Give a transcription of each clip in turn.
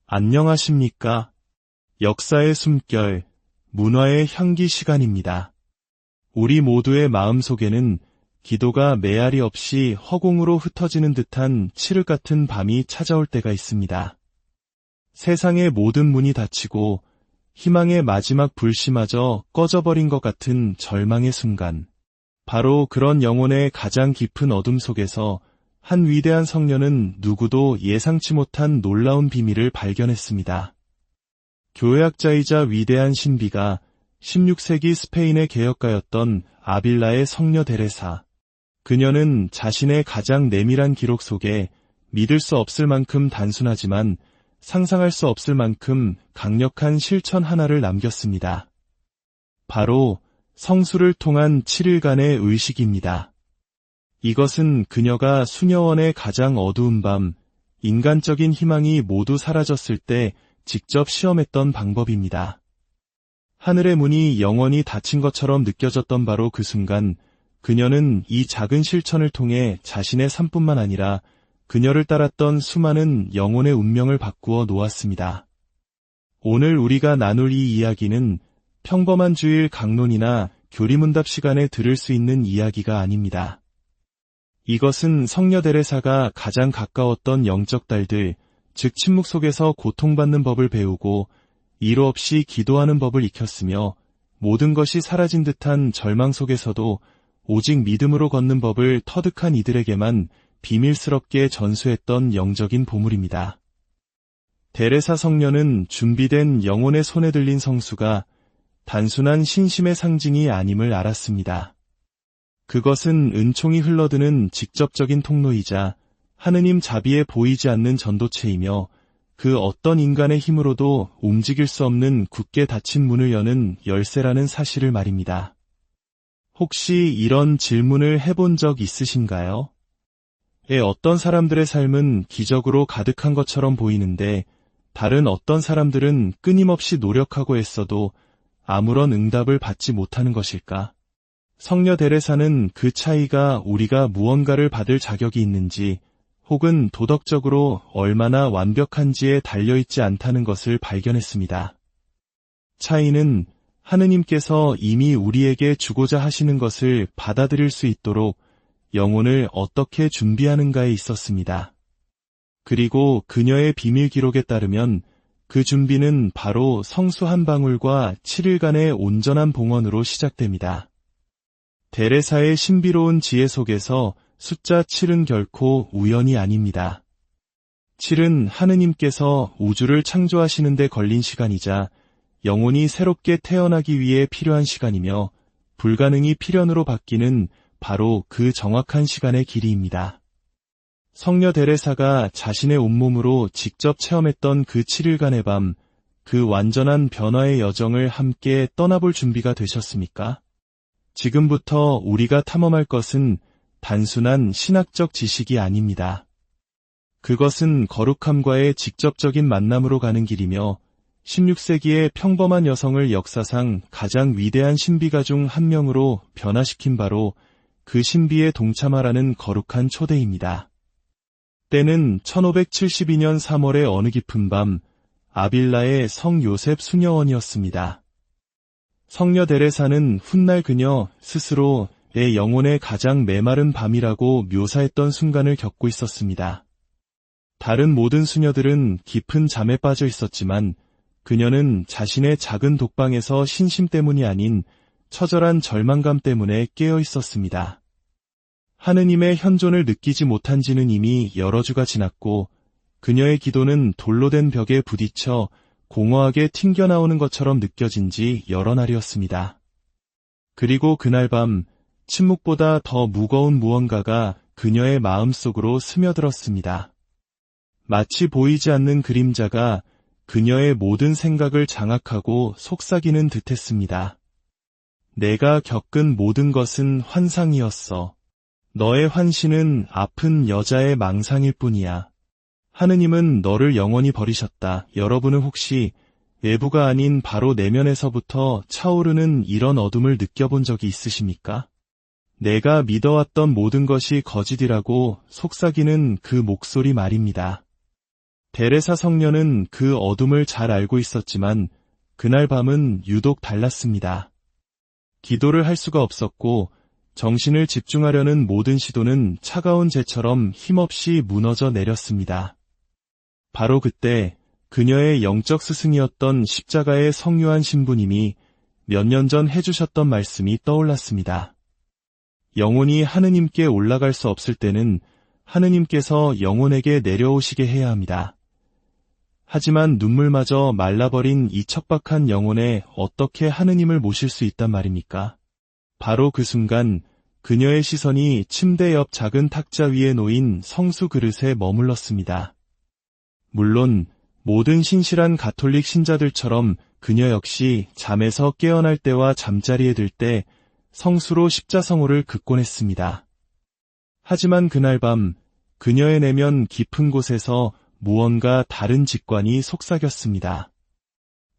안녕하십니까? 역사의 숨결, 문화의 향기 시간입니다. 우리 모두의 마음속에는 기도가 메아리 없이 허공으로 흩어지는 듯한 칠흑 같은 밤이 찾아올 때가 있습니다. 세상의 모든 문이 닫히고 희망의 마지막 불씨마저 꺼져버린 것 같은 절망의 순간, 바로 그런 영혼의 가장 깊은 어둠 속에서 한 위대한 성녀는 누구도 예상치 못한 놀라운 비밀을 발견했습니다. 교회학자이자 위대한 신비가 16세기 스페인의 개혁가였던 아빌라의 성녀 데레사. 그녀는 자신의 가장 내밀한 기록 속에 믿을 수 없을 만큼 단순하지만 상상할 수 없을 만큼 강력한 실천 하나를 남겼습니다. 바로 성수를 통한 7일간의 의식입니다. 이것은 그녀가 수녀원의 가장 어두운 밤, 인간적인 희망이 모두 사라졌을 때 직접 시험했던 방법입니다. 하늘의 문이 영원히 닫힌 것처럼 느껴졌던 바로 그 순간, 그녀는 이 작은 실천을 통해 자신의 삶뿐만 아니라 그녀를 따랐던 수많은 영혼의 운명을 바꾸어 놓았습니다. 오늘 우리가 나눌 이 이야기는 평범한 주일 강론이나 교리문답 시간에 들을 수 있는 이야기가 아닙니다. 이것은 성녀 데레사가 가장 가까웠던 영적 딸들, 즉 침묵 속에서 고통받는 법을 배우고 이루 없이 기도하는 법을 익혔으며 모든 것이 사라진 듯한 절망 속에서도 오직 믿음으로 걷는 법을 터득한 이들에게만 비밀스럽게 전수했던 영적인 보물입니다. 데레사 성녀는 준비된 영혼의 손에 들린 성수가 단순한 신심의 상징이 아님을 알았습니다. 그것은 은총이 흘러드는 직접적인 통로이자 하느님 자비에 보이지 않는 전도체이며 그 어떤 인간의 힘으로도 움직일 수 없는 굳게 닫힌 문을 여는 열쇠라는 사실을 말입니다. 혹시 이런 질문을 해본 적 있으신가요? 어떤 사람들의 삶은 기적으로 가득한 것처럼 보이는데 다른 어떤 사람들은 끊임없이 노력하고 애써도 아무런 응답을 받지 못하는 것일까? 성녀 데레사는 그 차이가 우리가 무언가를 받을 자격이 있는지 혹은 도덕적으로 얼마나 완벽한지에 달려있지 않다는 것을 발견했습니다. 차이는 하느님께서 이미 우리에게 주고자 하시는 것을 받아들일 수 있도록 영혼을 어떻게 준비하는가에 있었습니다. 그리고 그녀의 비밀 기록에 따르면 그 준비는 바로 성수 한 방울과 7일간의 온전한 봉헌으로 시작됩니다. 데레사의 신비로운 지혜 속에서 숫자 7은 결코 우연이 아닙니다. 7은 하느님께서 우주를 창조하시는 데 걸린 시간이자 영혼이 새롭게 태어나기 위해 필요한 시간이며 불가능이 필연으로 바뀌는 바로 그 정확한 시간의 길이입니다. 성녀 데레사가 자신의 온몸으로 직접 체험했던 그 7일간의 밤, 그 완전한 변화의 여정을 함께 떠나볼 준비가 되셨습니까? 지금부터 우리가 탐험할 것은 단순한 신학적 지식이 아닙니다. 그것은 거룩함과의 직접적인 만남으로 가는 길이며 16세기의 평범한 여성을 역사상 가장 위대한 신비가 중 한 명으로 변화시킨 바로 그 신비에 동참하라는 거룩한 초대입니다. 때는 1572년 3월의 어느 깊은 밤, 아빌라의 성 요셉 수녀원이었습니다. 성녀 데레사는 훗날 그녀 스스로 내 영혼의 가장 메마른 밤이라고 묘사했던 순간을 겪고 있었습니다. 다른 모든 수녀들은 깊은 잠에 빠져 있었지만 그녀는 자신의 작은 독방에서 신심 때문이 아닌 처절한 절망감 때문에 깨어 있었습니다. 하느님의 현존을 느끼지 못한 지는 이미 여러 주가 지났고 그녀의 기도는 돌로 된 벽에 부딪혀 공허하게 튕겨나오는 것처럼 느껴진 지 여러 날이었습니다. 그리고 그날 밤 침묵보다 더 무거운 무언가가 그녀의 마음속으로 스며들었습니다. 마치 보이지 않는 그림자가 그녀의 모든 생각을 장악하고 속삭이는 듯했습니다. 내가 겪은 모든 것은 환상이었어. 너의 환신은 아픈 여자의 망상일 뿐이야. 하느님은 너를 영원히 버리셨다. 여러분은 혹시 외부가 아닌 바로 내면에서부터 차오르는 이런 어둠을 느껴본 적이 있으십니까? 내가 믿어왔던 모든 것이 거짓이라고 속삭이는 그 목소리 말입니다. 데레사 성녀는 그 어둠을 잘 알고 있었지만 그날 밤은 유독 달랐습니다. 기도를 할 수가 없었고 정신을 집중하려는 모든 시도는 차가운 재처럼 힘없이 무너져 내렸습니다. 바로 그때 그녀의 영적 스승이었던 십자가의 성유한 신부님이 몇 년 전 해주셨던 말씀이 떠올랐습니다. 영혼이 하느님께 올라갈 수 없을 때는 하느님께서 영혼에게 내려오시게 해야 합니다. 하지만 눈물마저 말라버린 이 척박한 영혼에 어떻게 하느님을 모실 수 있단 말입니까? 바로 그 순간 그녀의 시선이 침대 옆 작은 탁자 위에 놓인 성수 그릇에 머물렀습니다. 물론 모든 신실한 가톨릭 신자들처럼 그녀 역시 잠에서 깨어날 때와 잠자리에 들 때 성수로 십자성호를 긋곤 했습니다. 하지만 그날 밤 그녀의 내면 깊은 곳에서 무언가 다른 직관이 속삭였습니다.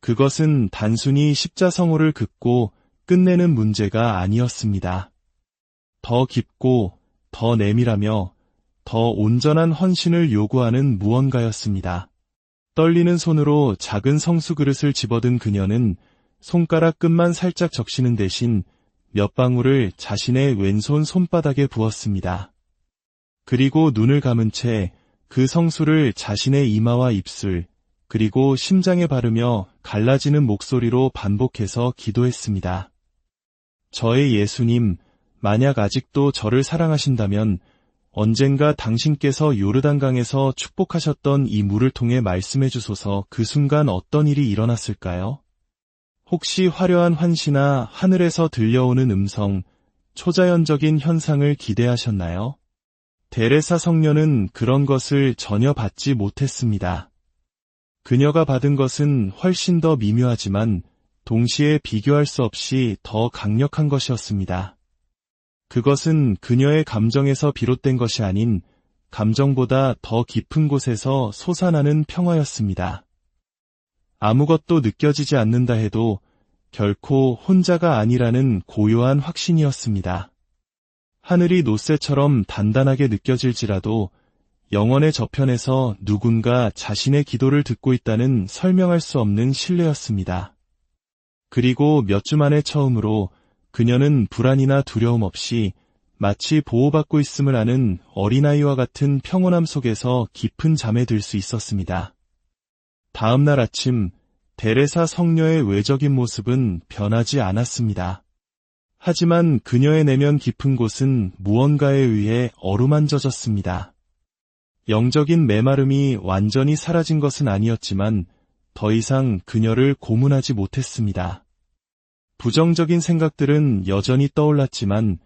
그것은 단순히 십자성호를 긋고 끝내는 문제가 아니었습니다. 더 깊고 더 내밀하며 더 온전한 헌신을 요구하는 무언가였습니다. 떨리는 손으로 작은 성수 그릇을 집어든 그녀는 손가락 끝만 살짝 적시는 대신 몇 방울을 자신의 왼손 손바닥에 부었습니다. 그리고 눈을 감은 채 그 성수를 자신의 이마와 입술, 그리고 심장에 바르며 갈라지는 목소리로 반복해서 기도했습니다. 저의 예수님, 만약 아직도 저를 사랑하신다면 언젠가 당신께서 요르단강에서 축복하셨던 이 물을 통해 말씀해 주소서. 그 순간 어떤 일이 일어났을까요? 혹시 화려한 환시나 하늘에서 들려오는 음성, 초자연적인 현상을 기대하셨나요? 데레사 성녀는 그런 것을 전혀 받지 못했습니다. 그녀가 받은 것은 훨씬 더 미묘하지만 동시에 비교할 수 없이 더 강력한 것이었습니다. 그것은 그녀의 감정에서 비롯된 것이 아닌 감정보다 더 깊은 곳에서 솟아나는 평화였습니다. 아무것도 느껴지지 않는다 해도 결코 혼자가 아니라는 고요한 확신이었습니다. 하늘이 노쇠처럼 단단하게 느껴질지라도 영원의 저편에서 누군가 자신의 기도를 듣고 있다는 설명할 수 없는 신뢰였습니다. 그리고 몇 주 만에 처음으로 그녀는 불안이나 두려움 없이 마치 보호받고 있음을 아는 어린아이와 같은 평온함 속에서 깊은 잠에 들 수 있었습니다. 다음 날 아침 데레사 성녀의 외적인 모습은 변하지 않았습니다. 하지만 그녀의 내면 깊은 곳은 무언가에 의해 어루만져졌습니다. 영적인 메마름이 완전히 사라진 것은 아니었지만 더 이상 그녀를 고문하지 못했습니다. 부정적인 생각들은 여전히 떠올랐지만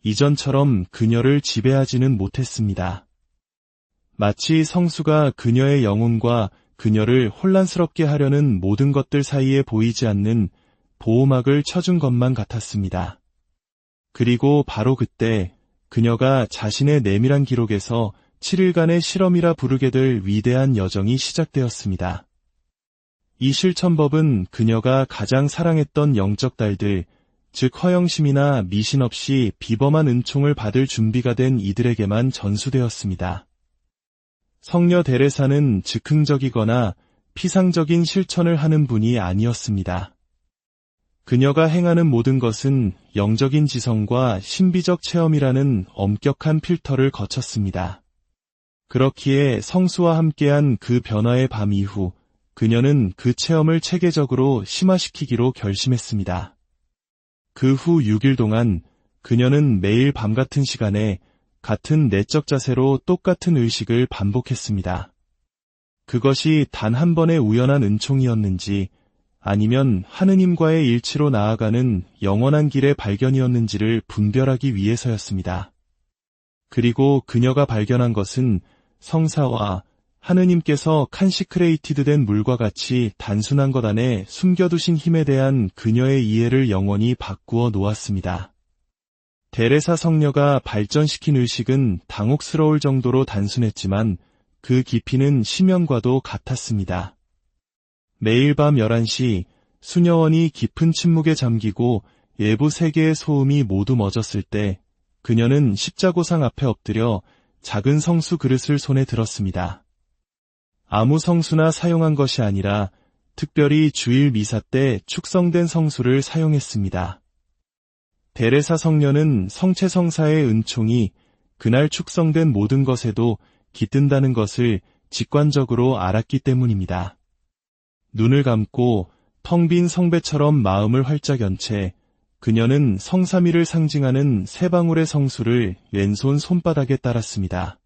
이전처럼 그녀를 지배하지는 못했습니다. 마치 성수가 그녀의 영혼과 그녀를 혼란스럽게 하려는 모든 것들 사이에 보이지 않는 보호막을 쳐준 것만 같았습니다. 그리고 바로 그때 그녀가 자신의 내밀한 기록에서 7일간의 실험이라 부르게 될 위대한 여정이 시작되었습니다. 이 실천법은 그녀가 가장 사랑했던 영적 딸들, 즉 허영심이나 미신 없이 비범한 은총을 받을 준비가 된 이들에게만 전수되었습니다. 성녀 데레사는 즉흥적이거나 피상적인 실천을 하는 분이 아니었습니다. 그녀가 행하는 모든 것은 영적인 지성과 신비적 체험이라는 엄격한 필터를 거쳤습니다. 그렇기에 성수와 함께한 그 변화의 밤 이후 그녀는 그 체험을 체계적으로 심화시키기로 결심했습니다. 그 후 6일 동안 그녀는 매일 밤 같은 시간에 같은 내적 자세로 똑같은 의식을 반복했습니다. 그것이 단 한 번의 우연한 은총이었는지 아니면 하느님과의 일치로 나아가는 영원한 길의 발견이었는지를 분별하기 위해서였습니다. 그리고 그녀가 발견한 것은 성사와 하느님께서 칸시크레이티드 된 물과 같이 단순한 것 안에 숨겨두신 힘에 대한 그녀의 이해를 영원히 바꾸어 놓았습니다. 데레사 성녀가 발전시킨 의식은 당혹스러울 정도로 단순했지만 그 깊이는 심연과도 같았습니다. 매일 밤 11시 수녀원이 깊은 침묵에 잠기고 외부 세계의 소음이 모두 멎었을 때 그녀는 십자고상 앞에 엎드려 작은 성수 그릇을 손에 들었습니다. 아무 성수나 사용한 것이 아니라 특별히 주일 미사 때 축성된 성수를 사용했습니다. 데레사 성녀는 성체성사의 은총이 그날 축성된 모든 것에도 깃든다는 것을 직관적으로 알았기 때문입니다. 눈을 감고 텅 빈 성배처럼 마음을 활짝 연 채 그녀는 성삼위를 상징하는 세 방울의 성수를 왼손 손바닥에 따랐습니다.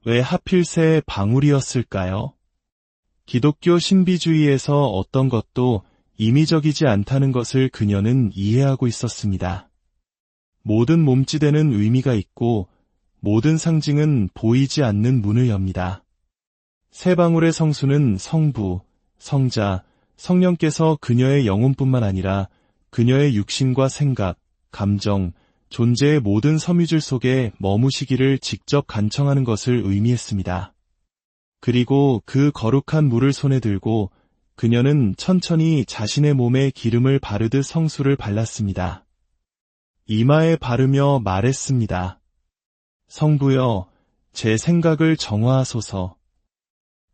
왜 하필 세 방울이었을까요? 기독교 신비주의에서 어떤 것도 임의적이지 않다는 것을 그녀는 이해하고 있었습니다. 모든 몸짓에는 의미가 있고 모든 상징은 보이지 않는 문을 엽니다. 세 방울의 성수는 성부, 성자, 성령께서 그녀의 영혼뿐만 아니라 그녀의 육신과 생각, 감정, 존재의 모든 섬유질 속에 머무시기를 직접 간청하는 것을 의미했습니다. 그리고 그 거룩한 물을 손에 들고 그녀는 천천히 자신의 몸에 기름을 바르듯 성수를 발랐습니다. 이마에 바르며 말했습니다. 성부여, 제 생각을 정화하소서.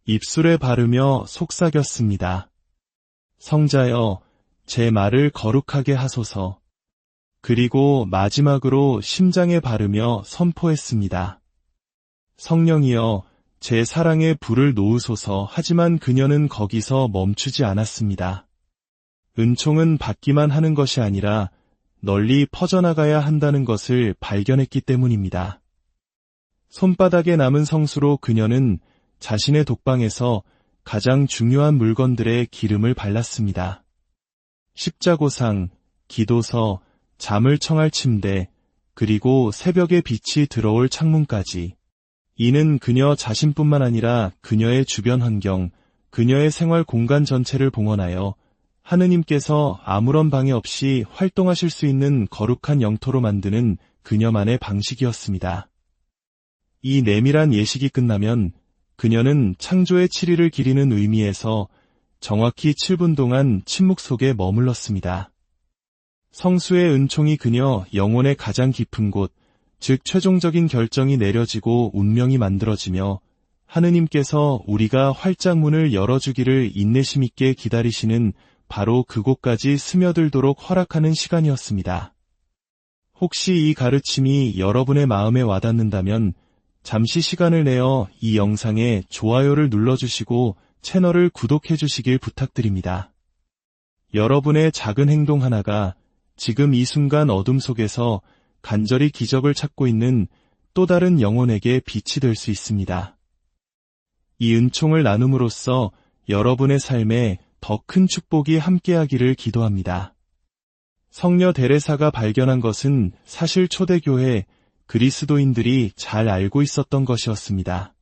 입술에 바르며 속삭였습니다. 성자여, 제 말을 거룩하게 하소서. 그리고 마지막으로 심장에 바르며 선포했습니다. 성령이여, 제 사랑에 불을 놓으소서. 하지만 그녀는 거기서 멈추지 않았습니다. 은총은 받기만 하는 것이 아니라 널리 퍼져나가야 한다는 것을 발견했기 때문입니다. 손바닥에 남은 성수로 그녀는 자신의 독방에서 가장 중요한 물건들의 기름을 발랐습니다. 십자고상, 기도서, 잠을 청할 침대, 그리고 새벽의 빛이 들어올 창문까지. 이는 그녀 자신뿐만 아니라 그녀의 주변 환경, 그녀의 생활 공간 전체를 봉헌하여 하느님께서 아무런 방해 없이 활동하실 수 있는 거룩한 영토로 만드는 그녀만의 방식이었습니다. 이 내밀한 예식이 끝나면 그녀는 창조의 7일을 기리는 의미에서 정확히 7분 동안 침묵 속에 머물렀습니다. 성수의 은총이 그녀 영혼의 가장 깊은 곳, 즉 최종적인 결정이 내려지고 운명이 만들어지며 하느님께서 우리가 활짝 문을 열어주기를 인내심 있게 기다리시는 바로 그곳까지 스며들도록 허락하는 시간이었습니다. 혹시 이 가르침이 여러분의 마음에 와닿는다면 잠시 시간을 내어 이 영상에 좋아요를 눌러주시고 채널을 구독해주시길 부탁드립니다. 여러분의 작은 행동 하나가 지금 이 순간 어둠 속에서 간절히 기적을 찾고 있는 또 다른 영혼에게 빛이 될 수 있습니다. 이 은총을 나눔으로써 여러분의 삶에 더 큰 축복이 함께하기를 기도합니다. 성녀 데레사가 발견한 것은 사실 초대교회 그리스도인들이 잘 알고 있었던 것이었습니다.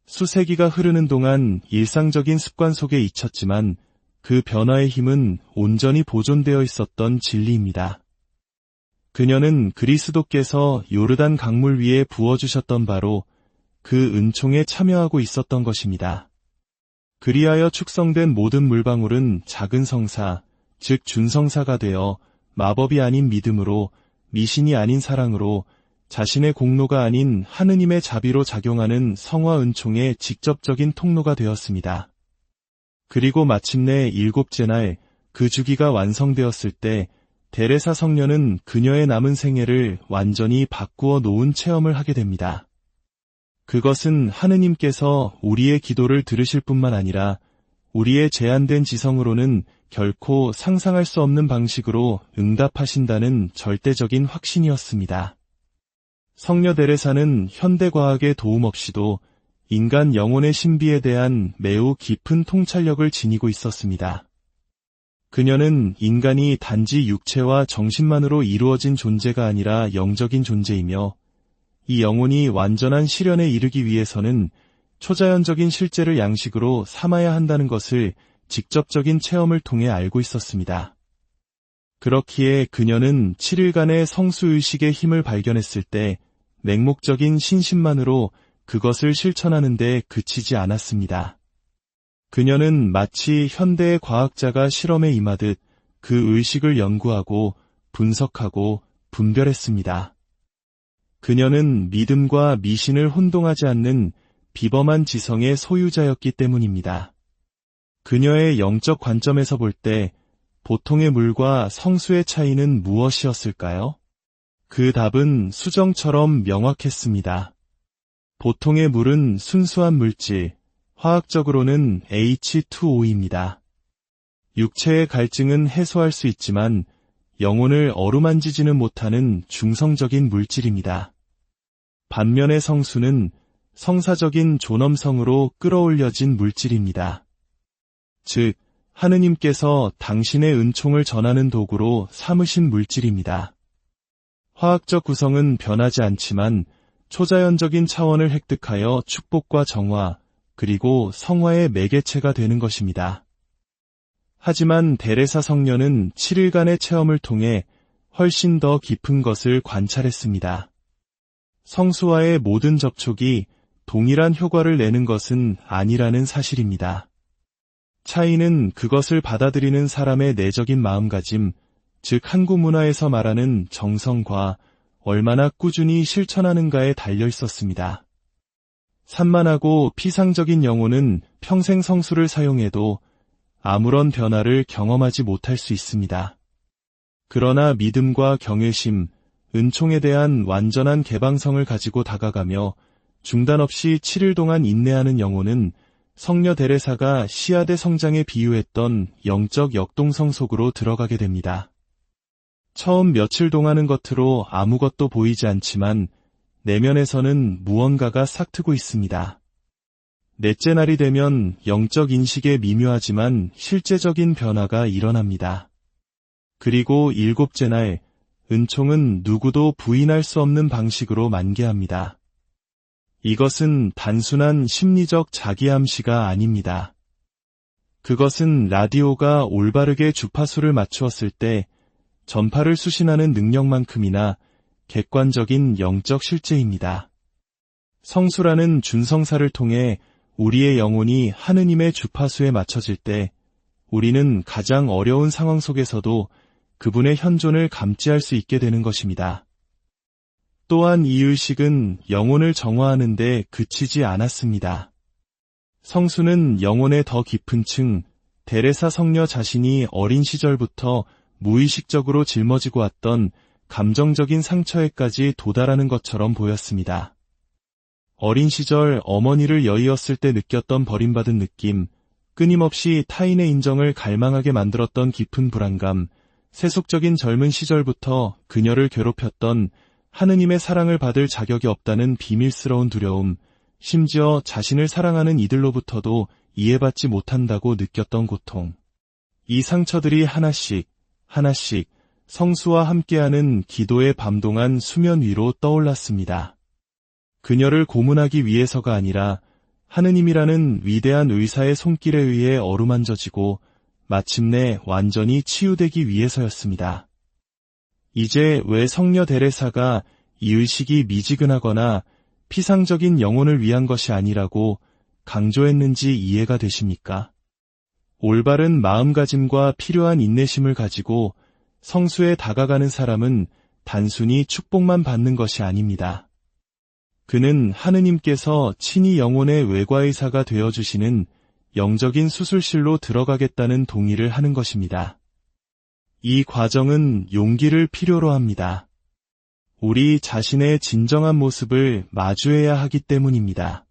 수세기가 흐르는 동안 일상적인 습관 속에 잊혔지만 그 변화의 힘은 온전히 보존되어 있었던 진리입니다. 그녀는 그리스도께서 요르단 강물 위에 부어주셨던 바로 그 은총에 참여하고 있었던 것입니다. 그리하여 축성된 모든 물방울은 작은 성사, 즉 준성사가 되어 마법이 아닌 믿음으로, 미신이 아닌 사랑으로, 자신의 공로가 아닌 하느님의 자비로 작용하는 성화 은총의 직접적인 통로가 되었습니다. 그리고 마침내 7째 날 그 주기가 완성되었을 때 데레사 성녀는 그녀의 남은 생애를 완전히 바꾸어 놓은 체험을 하게 됩니다. 그것은 하느님께서 우리의 기도를 들으실 뿐만 아니라 우리의 제한된 지성으로는 결코 상상할 수 없는 방식으로 응답하신다는 절대적인 확신이었습니다. 성녀 데레사는 현대과학의 도움 없이도 인간 영혼의 신비에 대한 매우 깊은 통찰력을 지니고 있었습니다. 그녀는 인간이 단지 육체와 정신만으로 이루어진 존재가 아니라 영적인 존재이며 이 영혼이 완전한 실현에 이르기 위해서는 초자연적인 실제를 양식으로 삼아야 한다는 것을 직접적인 체험을 통해 알고 있었습니다. 그렇기에 그녀는 7일간의 성수의식의 힘을 발견했을 때 맹목적인 신심만으로 그것을 실천하는 데 그치지 않았습니다. 그녀는 마치 현대의 과학자가 실험에 임하듯 그 의식을 연구하고 분석하고 분별했습니다. 그녀는 믿음과 미신을 혼동하지 않는 비범한 지성의 소유자였기 때문입니다. 그녀의 영적 관점에서 볼 때 보통의 물과 성수의 차이는 무엇이었을까요? 그 답은 수정처럼 명확했습니다. 보통의 물은 순수한 물질, 화학적으로는 H2O입니다. 육체의 갈증은 해소할 수 있지만 영혼을 어루만지지는 못하는 중성적인 물질입니다. 반면에 성수는 성사적인 존엄성으로 끌어올려진 물질입니다. 즉, 하느님께서 당신의 은총을 전하는 도구로 삼으신 물질입니다. 화학적 구성은 변하지 않지만 초자연적인 차원을 획득하여 축복과 정화, 그리고 성화의 매개체가 되는 것입니다. 하지만 데레사 성녀는 7일간의 체험을 통해 훨씬 더 깊은 것을 관찰했습니다. 성수와의 모든 접촉이 동일한 효과를 내는 것은 아니라는 사실입니다. 차이는 그것을 받아들이는 사람의 내적인 마음가짐, 즉 한국 문화에서 말하는 정성과 얼마나 꾸준히 실천하는가에 달려 있었습니다. 산만하고 피상적인 영혼은 평생 성수를 사용해도 아무런 변화를 경험하지 못할 수 있습니다. 그러나 믿음과 경외심, 은총에 대한 완전한 개방성을 가지고 다가가며 중단 없이 7일 동안 인내하는 영혼은 성녀 데레사가 시아대 성장에 비유했던 영적 역동성 속으로 들어가게 됩니다. 처음 며칠 동안은 겉으로 아무것도 보이지 않지만 내면에서는 무언가가 싹트고 있습니다. 넷째 날이 되면 영적 인식에 미묘하지만 실제적인 변화가 일어납니다. 그리고 일곱째 날, 은총은 누구도 부인할 수 없는 방식으로 만개합니다. 이것은 단순한 심리적 자기암시가 아닙니다. 그것은 라디오가 올바르게 주파수를 맞추었을 때 전파를 수신하는 능력만큼이나 객관적인 영적 실제입니다. 성수라는 준성사를 통해 우리의 영혼이 하느님의 주파수에 맞춰질 때 우리는 가장 어려운 상황 속에서도 그분의 현존을 감지할 수 있게 되는 것입니다. 또한 이 의식은 영혼을 정화하는 데 그치지 않았습니다. 성수는 영혼의 더 깊은 층, 데레사 성녀 자신이 어린 시절부터 무의식적으로 짊어지고 왔던 감정적인 상처에까지 도달하는 것처럼 보였습니다. 어린 시절 어머니를 여의었을 때 느꼈던 버림받은 느낌, 끊임없이 타인의 인정을 갈망하게 만들었던 깊은 불안감, 세속적인 젊은 시절부터 그녀를 괴롭혔던 하느님의 사랑을 받을 자격이 없다는 비밀스러운 두려움, 심지어 자신을 사랑하는 이들로부터도 이해받지 못한다고 느꼈던 고통. 이 상처들이 하나씩 성수와 함께하는 기도의 밤 동안 수면 위로 떠올랐습니다. 그녀를 고문하기 위해서가 아니라 하느님이라는 위대한 의사의 손길에 의해 어루만져지고 마침내 완전히 치유되기 위해서였습니다. 이제 왜 성녀 데레사가 이 의식이 미지근하거나 피상적인 영혼을 위한 것이 아니라고 강조했는지 이해가 되십니까? 올바른 마음가짐과 필요한 인내심을 가지고 성수에 다가가는 사람은 단순히 축복만 받는 것이 아닙니다. 그는 하느님께서 친히 영혼의 외과의사가 되어주시는 영적인 수술실로 들어가겠다는 동의를 하는 것입니다. 이 과정은 용기를 필요로 합니다. 우리 자신의 진정한 모습을 마주해야 하기 때문입니다.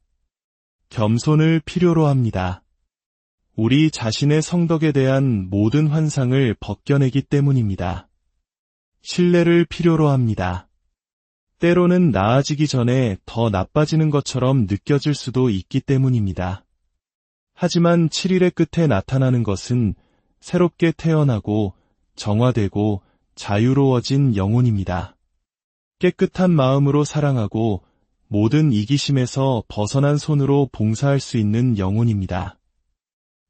겸손을 필요로 합니다. 우리 자신의 성덕에 대한 모든 환상을 벗겨내기 때문입니다. 신뢰를 필요로 합니다. 때로는 나아지기 전에 더 나빠지는 것처럼 느껴질 수도 있기 때문입니다. 하지만 7일의 끝에 나타나는 것은 새롭게 태어나고 정화되고 자유로워진 영혼입니다. 깨끗한 마음으로 사랑하고 모든 이기심에서 벗어난 손으로 봉사할 수 있는 영혼입니다.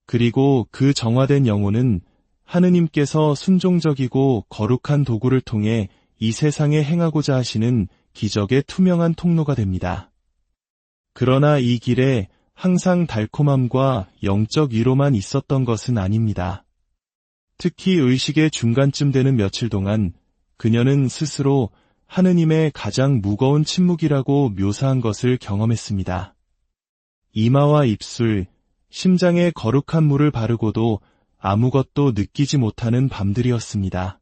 그리고 그 정화된 영혼은 하느님께서 순종적이고 거룩한 도구를 통해 이 세상에 행하고자 하시는 기적의 투명한 통로가 됩니다. 그러나 이 길에 항상 달콤함과 영적 위로만 있었던 것은 아닙니다. 특히 의식의 중간쯤 되는 며칠 동안 그녀는 스스로 하느님의 가장 무거운 침묵이라고 묘사한 것을 경험했습니다. 이마와 입술, 심장에 거룩한 물을 바르고도 아무것도 느끼지 못하는 밤들이었습니다.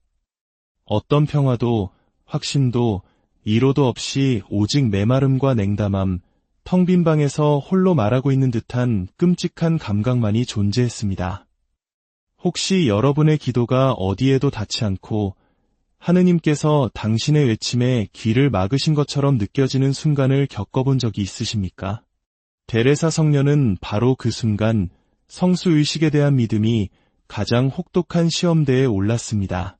어떤 평화도, 확신도, 이로도 없이 오직 메마름과 냉담함, 텅 빈 방에서 홀로 말하고 있는 듯한 끔찍한 감각만이 존재했습니다. 혹시 여러분의 기도가 어디에도 닿지 않고 하느님께서 당신의 외침에 귀를 막으신 것처럼 느껴지는 순간을 겪어본 적이 있으십니까? 데레사 성녀는 바로 그 순간 성수의식에 대한 믿음이 가장 혹독한 시험대에 올랐습니다.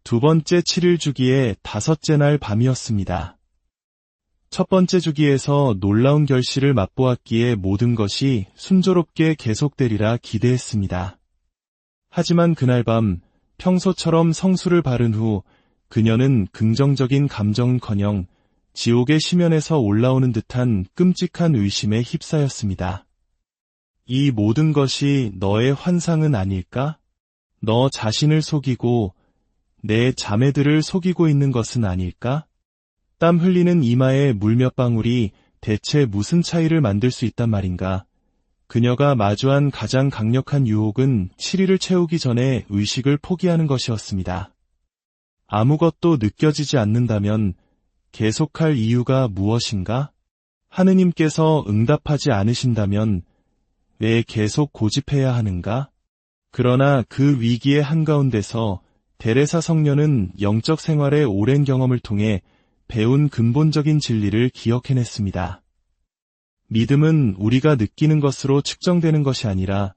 두 번째 7일 주기의 다섯째 날 밤이었습니다. 첫 번째 주기에서 놀라운 결실을 맛보았기에 모든 것이 순조롭게 계속되리라 기대했습니다. 하지만 그날 밤 평소처럼 성수를 바른 후 그녀는 긍정적인 감정은커녕 지옥의 심연에서 올라오는 듯한 끔찍한 의심에 휩싸였습니다. 이 모든 것이 너의 환상은 아닐까? 너 자신을 속이고 내 자매들을 속이고 있는 것은 아닐까? 땀 흘리는 이마에 물 몇 방울이 대체 무슨 차이를 만들 수 있단 말인가? 그녀가 마주한 가장 강력한 유혹은 7일을 채우기 전에 의식을 포기하는 것이었습니다. 아무것도 느껴지지 않는다면 계속할 이유가 무엇인가? 하느님께서 응답하지 않으신다면 왜 계속 고집해야 하는가? 그러나 그 위기의 한가운데서 데레사 성녀는 영적 생활의 오랜 경험을 통해 배운 근본적인 진리를 기억해냈습니다. 믿음은 우리가 느끼는 것으로 측정되는 것이 아니라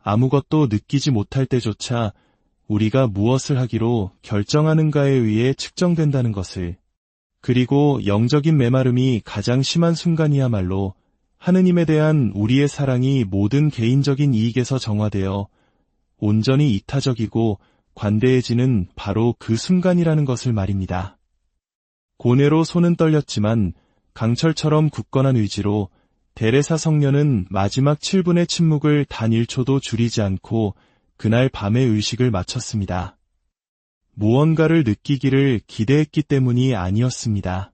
아무것도 느끼지 못할 때조차 우리가 무엇을 하기로 결정하는가에 의해 측정된다는 것을, 그리고 영적인 메마름이 가장 심한 순간이야말로 하느님에 대한 우리의 사랑이 모든 개인적인 이익에서 정화되어 온전히 이타적이고 관대해지는 바로 그 순간이라는 것을 말입니다. 고뇌로 손은 떨렸지만 강철처럼 굳건한 의지로 데레사 성녀는 마지막 7분의 침묵을 단 1초도 줄이지 않고 그날 밤의 의식을 마쳤습니다. 무언가를 느끼기를 기대했기 때문이 아니었습니다.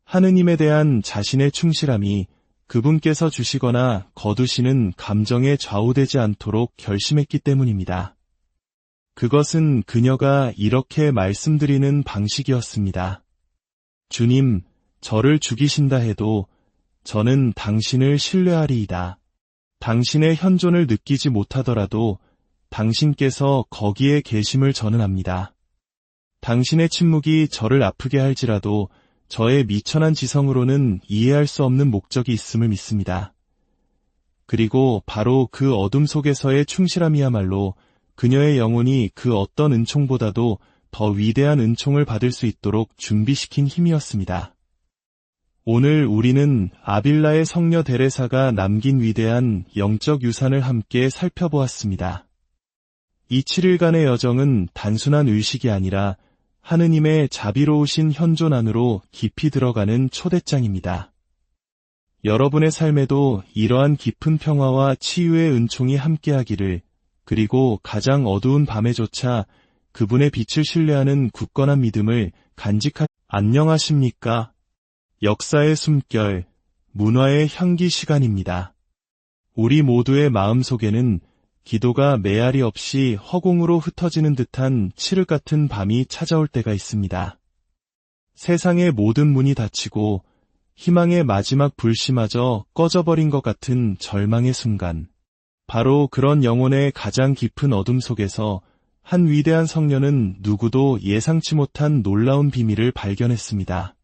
하느님에 대한 자신의 충실함이 그분께서 주시거나 거두시는 감정에 좌우되지 않도록 결심했기 때문입니다. 그것은 그녀가 이렇게 말씀드리는 방식이었습니다. 주님, 저를 죽이신다 해도 저는 당신을 신뢰하리이다. 당신의 현존을 느끼지 못하더라도 당신께서 거기에 계심을 저는 압니다. 당신의 침묵이 저를 아프게 할지라도 저의 미천한 지성으로는 이해할 수 없는 목적이 있음을 믿습니다. 그리고 바로 그 어둠 속에서의 충실함이야말로 그녀의 영혼이 그 어떤 은총보다도 더 위대한 은총을 받을 수 있도록 준비시킨 힘이었습니다. 오늘 우리는 아빌라의 성녀 데레사가 남긴 위대한 영적 유산을 함께 살펴보았습니다. 이 7일간의 여정은 단순한 의식이 아니라 하느님의 자비로우신 현존 안으로 깊이 들어가는 초대장입니다. 여러분의 삶에도 이러한 깊은 평화와 치유의 은총이 함께하기를, 그리고 가장 어두운 밤에조차 그분의 빛을 신뢰하는 굳건한 믿음을 안녕하십니까? 역사의 숨결, 문화의 향기 시간입니다. 우리 모두의 마음속에는 기도가 메아리 없이 허공으로 흩어지는 듯한 칠흑 같은 밤이 찾아올 때가 있습니다. 세상의 모든 문이 닫히고 희망의 마지막 불씨마저 꺼져버린 것 같은 절망의 순간, 바로 그런 영혼의 가장 깊은 어둠 속에서 한 위대한 성녀는 누구도 예상치 못한 놀라운 비밀을 발견했습니다.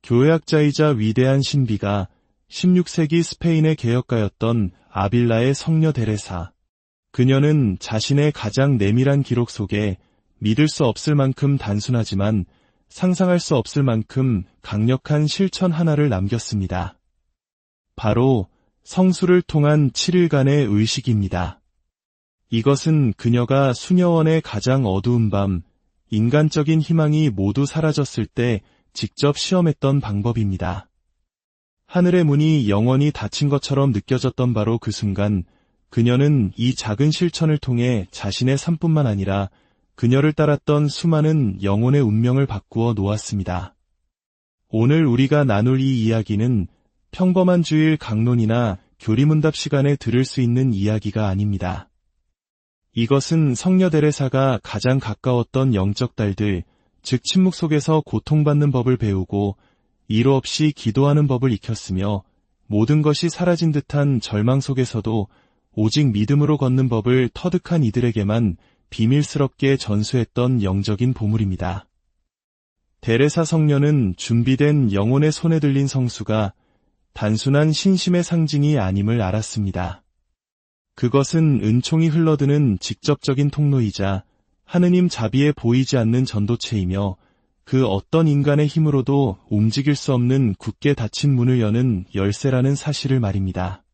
교회학자이자 위대한 신비가 16세기 스페인의 개혁가였던 아빌라의 성녀 데레사. 그녀는 자신의 가장 내밀한 기록 속에 믿을 수 없을 만큼 단순하지만 상상할 수 없을 만큼 강력한 실천 하나를 남겼습니다. 바로 성수를 통한 7일간의 의식입니다. 이것은 그녀가 수녀원의 가장 어두운 밤, 인간적인 희망이 모두 사라졌을 때 직접 시험했던 방법입니다. 하늘의 문이 영원히 닫힌 것처럼 느껴졌던 바로 그 순간, 그녀는 이 작은 실천을 통해 자신의 삶뿐만 아니라 그녀를 따랐던 수많은 영혼의 운명을 바꾸어 놓았습니다. 오늘 우리가 나눌 이 이야기는 평범한 주일 강론이나 교리문답 시간에 들을 수 있는 이야기가 아닙니다. 이것은 성녀 데레사가 가장 가까웠던 영적 딸들, 즉 침묵 속에서 고통받는 법을 배우고 이로 없이 기도하는 법을 익혔으며 모든 것이 사라진 듯한 절망 속에서도 오직 믿음으로 걷는 법을 터득한 이들에게만 비밀스럽게 전수했던 영적인 보물입니다. 데레사 성녀는 준비된 영혼의 손에 들린 성수가 단순한 신심의 상징이 아님을 알았습니다. 그것은 은총이 흘러드는 직접적인 통로이자 하느님 자비에 보이지 않는 전도체이며 그 어떤 인간의 힘으로도 움직일 수 없는 굳게 닫힌 문을 여는 열쇠라는 사실을 말입니다.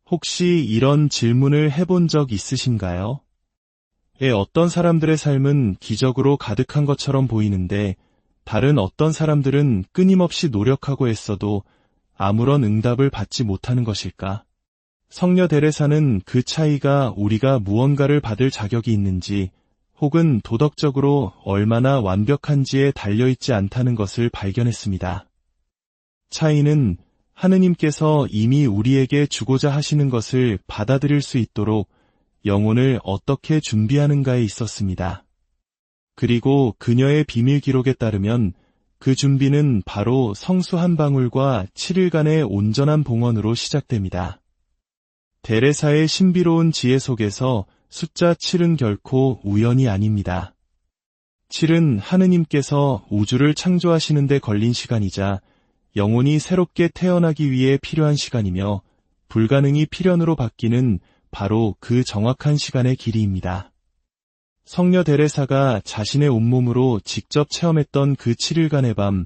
혹시 이런 질문을 해본 적 있으신가요? 어떤 사람들의 삶은 기적으로 가득한 것처럼 보이는데 다른 어떤 사람들은 끊임없이 노력하고 애써도 아무런 응답을 받지 못하는 것일까? 성녀 데레사는 그 차이가 우리가 무언가를 받을 자격이 있는지 혹은 도덕적으로 얼마나 완벽한지에 달려있지 않다는 것을 발견했습니다. 차이는 하느님께서 이미 우리에게 주고자 하시는 것을 받아들일 수 있도록 영혼을 어떻게 준비하는가에 있었습니다. 그리고 그녀의 비밀 기록에 따르면 그 준비는 바로 성수 한 방울과 7일간의 온전한 봉헌으로 시작됩니다. 데레사의 신비로운 지혜 속에서 숫자 7은 결코 우연이 아닙니다. 7은 하느님께서 우주를 창조하시는 데 걸린 시간이자 영혼이 새롭게 태어나기 위해 필요한 시간이며 불가능이 필연으로 바뀌는 바로 그 정확한 시간의 길이입니다. 성녀 데레사가 자신의 온몸으로 직접 체험했던 그 7일간의 밤,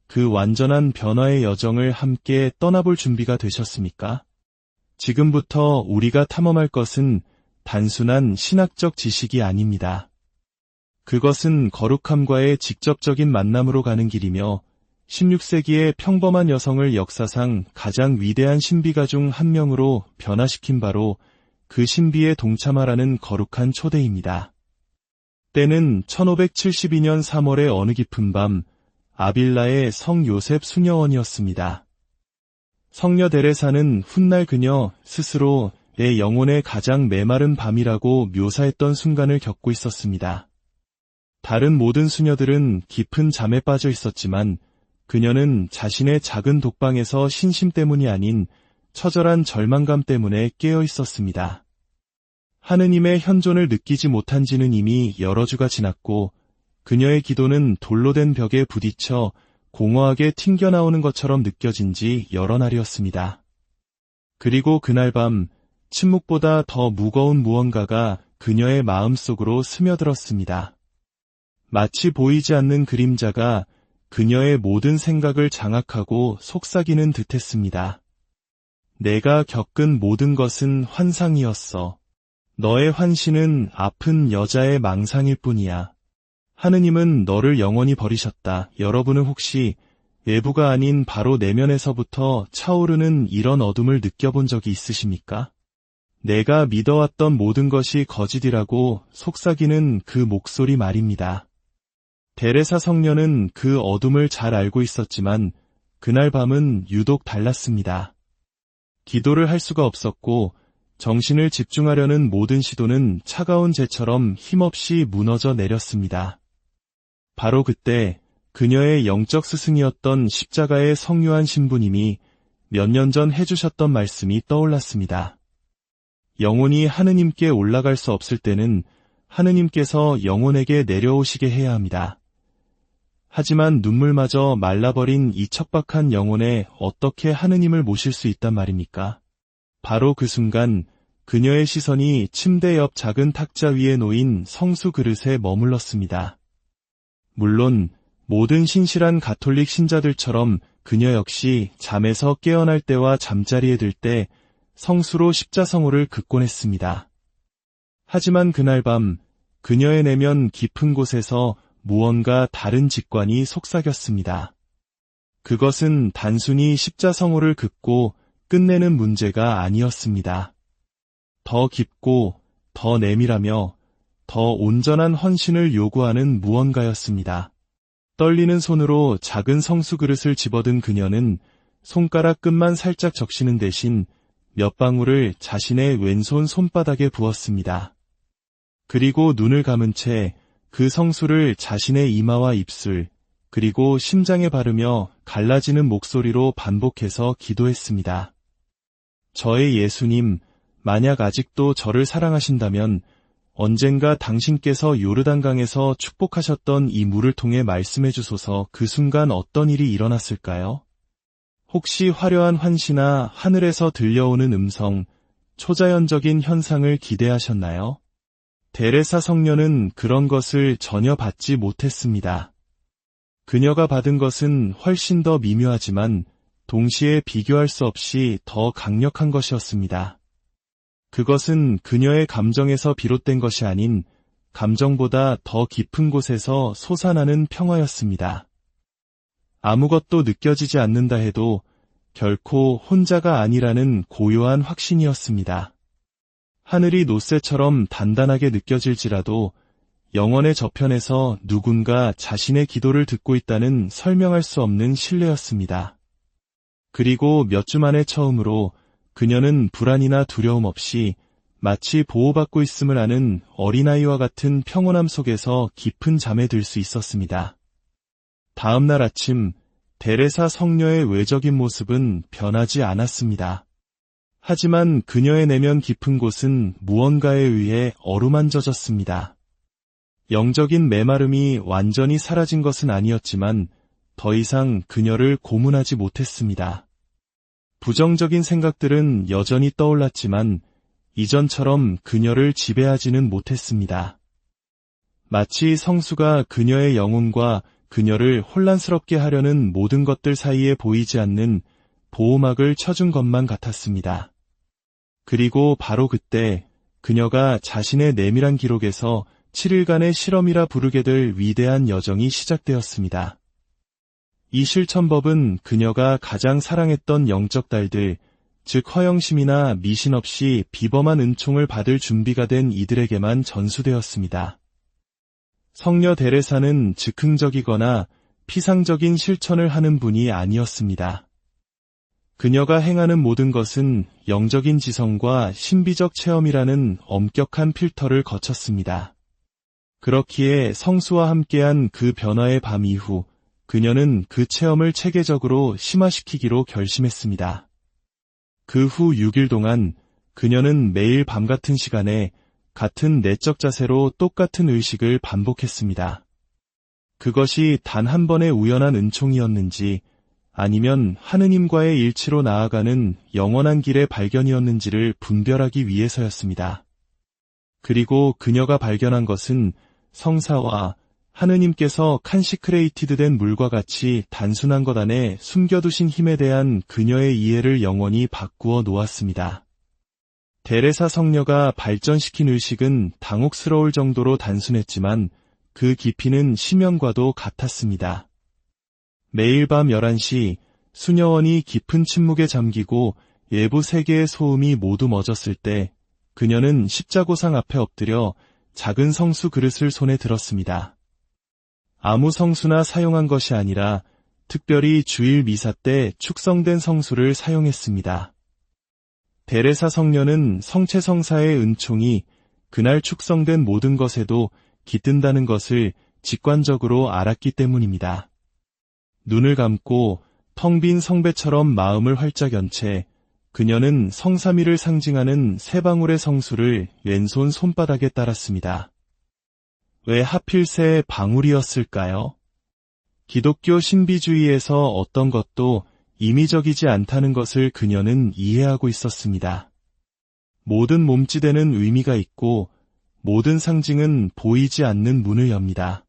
그 완전한 변화의 여정을 함께 떠나볼 준비가 되셨습니까? 지금부터 우리가 탐험할 것은 단순한 신학적 지식이 아닙니다. 그것은 거룩함과의 직접적인 만남으로 가는 길이며 16세기의 평범한 여성을 역사상 가장 위대한 신비가 중 한 명으로 변화시킨 바로 그 신비에 동참하라는 거룩한 초대입니다. 때는 1572년 3월의 어느 깊은 밤, 아빌라의 성 요셉 수녀원이었습니다. 성녀 데레사는 훗날 그녀 스스로 내 영혼의 가장 메마른 밤이라고 묘사했던 순간을 겪고 있었습니다. 다른 모든 수녀들은 깊은 잠에 빠져 있었지만 그녀는 자신의 작은 독방에서 신심 때문이 아닌 처절한 절망감 때문에 깨어 있었습니다. 하느님의 현존을 느끼지 못한 지는 이미 여러 주가 지났고 그녀의 기도는 돌로 된 벽에 부딪혀 공허하게 튕겨나오는 것처럼 느껴진 지 여러 날이었습니다. 그리고 그날 밤 침묵보다 더 무거운 무언가가 그녀의 마음속으로 스며들었습니다. 마치 보이지 않는 그림자가 그녀의 모든 생각을 장악하고 속삭이는 듯했습니다. 내가 겪은 모든 것은 환상이었어. 너의 환신은 아픈 여자의 망상일 뿐이야. 하느님은 너를 영원히 버리셨다. 여러분은 혹시 외부가 아닌 바로 내면에서부터 차오르는 이런 어둠을 느껴본 적이 있으십니까? 내가 믿어왔던 모든 것이 거짓이라고 속삭이는 그 목소리 말입니다. 데레사 성녀는 그 어둠을 잘 알고 있었지만 그날 밤은 유독 달랐습니다. 기도를 할 수가 없었고 정신을 집중하려는 모든 시도는 차가운 재처럼 힘없이 무너져 내렸습니다. 바로 그때 그녀의 영적 스승이었던 십자가의 성유한 신부님이 몇 년 전 해주셨던 말씀이 떠올랐습니다. 영혼이 하느님께 올라갈 수 없을 때는 하느님께서 영혼에게 내려오시게 해야 합니다. 하지만 눈물마저 말라버린 이 척박한 영혼에 어떻게 하느님을 모실 수 있단 말입니까? 바로 그 순간 그녀의 시선이 침대 옆 작은 탁자 위에 놓인 성수 그릇에 머물렀습니다. 물론 모든 신실한 가톨릭 신자들처럼 그녀 역시 잠에서 깨어날 때와 잠자리에 들 때 성수로 십자성호를 긋곤 했습니다. 하지만 그날 밤 그녀의 내면 깊은 곳에서 무언가 다른 직관이 속삭였습니다. 그것은 단순히 십자성호를 긋고 끝내는 문제가 아니었습니다. 더 깊고 더 내밀하며 더 온전한 헌신을 요구하는 무언가였습니다. 떨리는 손으로 작은 성수 그릇을 집어든 그녀는 손가락 끝만 살짝 적시는 대신 몇 방울을 자신의 왼손 손바닥에 부었습니다. 그리고 눈을 감은 채 그 성수를 자신의 이마와 입술, 그리고 심장에 바르며 갈라지는 목소리로 반복해서 기도했습니다. 저의 예수님, 만약 아직도 저를 사랑하신다면 언젠가 당신께서 요르단강에서 축복하셨던 이 물을 통해 말씀해 주소서. 그 순간 어떤 일이 일어났을까요? 혹시 화려한 환시나 하늘에서 들려오는 음성, 초자연적인 현상을 기대하셨나요? 데레사 성녀는 그런 것을 전혀 받지 못했습니다. 그녀가 받은 것은 훨씬 더 미묘하지만 동시에 비교할 수 없이 더 강력한 것이었습니다. 그것은 그녀의 감정에서 비롯된 것이 아닌 감정보다 더 깊은 곳에서 솟아나는 평화였습니다. 아무것도 느껴지지 않는다 해도 결코 혼자가 아니라는 고요한 확신이었습니다. 하늘이 노쇠처럼 단단하게 느껴질지라도 영원의 저편에서 누군가 자신의 기도를 듣고 있다는 설명할 수 없는 신뢰였습니다. 그리고 몇 주 만에 처음으로 그녀는 불안이나 두려움 없이 마치 보호받고 있음을 아는 어린아이와 같은 평온함 속에서 깊은 잠에 들 수 있었습니다. 다음 날 아침, 데레사 성녀의 외적인 모습은 변하지 않았습니다. 하지만 그녀의 내면 깊은 곳은 무언가에 의해 어루만져졌습니다. 영적인 메마름이 완전히 사라진 것은 아니었지만 더 이상 그녀를 고문하지 못했습니다. 부정적인 생각들은 여전히 떠올랐지만 이전처럼 그녀를 지배하지는 못했습니다. 마치 성수가 그녀의 영혼과 그녀를 혼란스럽게 하려는 모든 것들 사이에 보이지 않는 보호막을 쳐준 것만 같았습니다. 그리고 바로 그때 그녀가 자신의 내밀한 기록에서 7일간의 실험이라 부르게 될 위대한 여정이 시작되었습니다. 이 실천법은 그녀가 가장 사랑했던 영적 딸들, 즉 허영심이나 미신 없이 비범한 은총을 받을 준비가 된 이들에게만 전수되었습니다. 성녀 데레사는 즉흥적이거나 피상적인 실천을 하는 분이 아니었습니다. 그녀가 행하는 모든 것은 영적인 지성과 신비적 체험이라는 엄격한 필터를 거쳤습니다. 그렇기에 성수와 함께한 그 변화의 밤 이후 그녀는 그 체험을 체계적으로 심화시키기로 결심했습니다. 그 후 6일 동안 그녀는 매일 밤 같은 시간에 같은 내적 자세로 똑같은 의식을 반복했습니다. 그것이 단 한 번의 우연한 은총이었는지 아니면 하느님과의 일치로 나아가는 영원한 길의 발견이었는지를 분별하기 위해서였습니다. 그리고 그녀가 발견한 것은 성사와 하느님께서 칸시크레이티드 된 물과 같이 단순한 것 안에 숨겨두신 힘에 대한 그녀의 이해를 영원히 바꾸어 놓았습니다. 데레사 성녀가 발전시킨 의식은 당혹스러울 정도로 단순했지만 그 깊이는 심연과도 같았습니다. 매일 밤 11시 수녀원이 깊은 침묵에 잠기고 외부 세계의 소음이 모두 멎었을 때 그녀는 십자고상 앞에 엎드려 작은 성수 그릇을 손에 들었습니다. 아무 성수나 사용한 것이 아니라 특별히 주일 미사 때 축성된 성수를 사용했습니다. 데레사 성녀는 성체성사의 은총이 그날 축성된 모든 것에도 깃든다는 것을 직관적으로 알았기 때문입니다. 눈을 감고 텅 빈 성배처럼 마음을 활짝 연 채 그녀는 성삼위를 상징하는 세 방울의 성수를 왼손 손바닥에 따랐습니다. 왜 하필 세 방울이었을까요? 기독교 신비주의에서 어떤 것도 임의적이지 않다는 것을 그녀는 이해하고 있었습니다. 모든 몸짓에는 의미가 있고 모든 상징은 보이지 않는 문을 엽니다.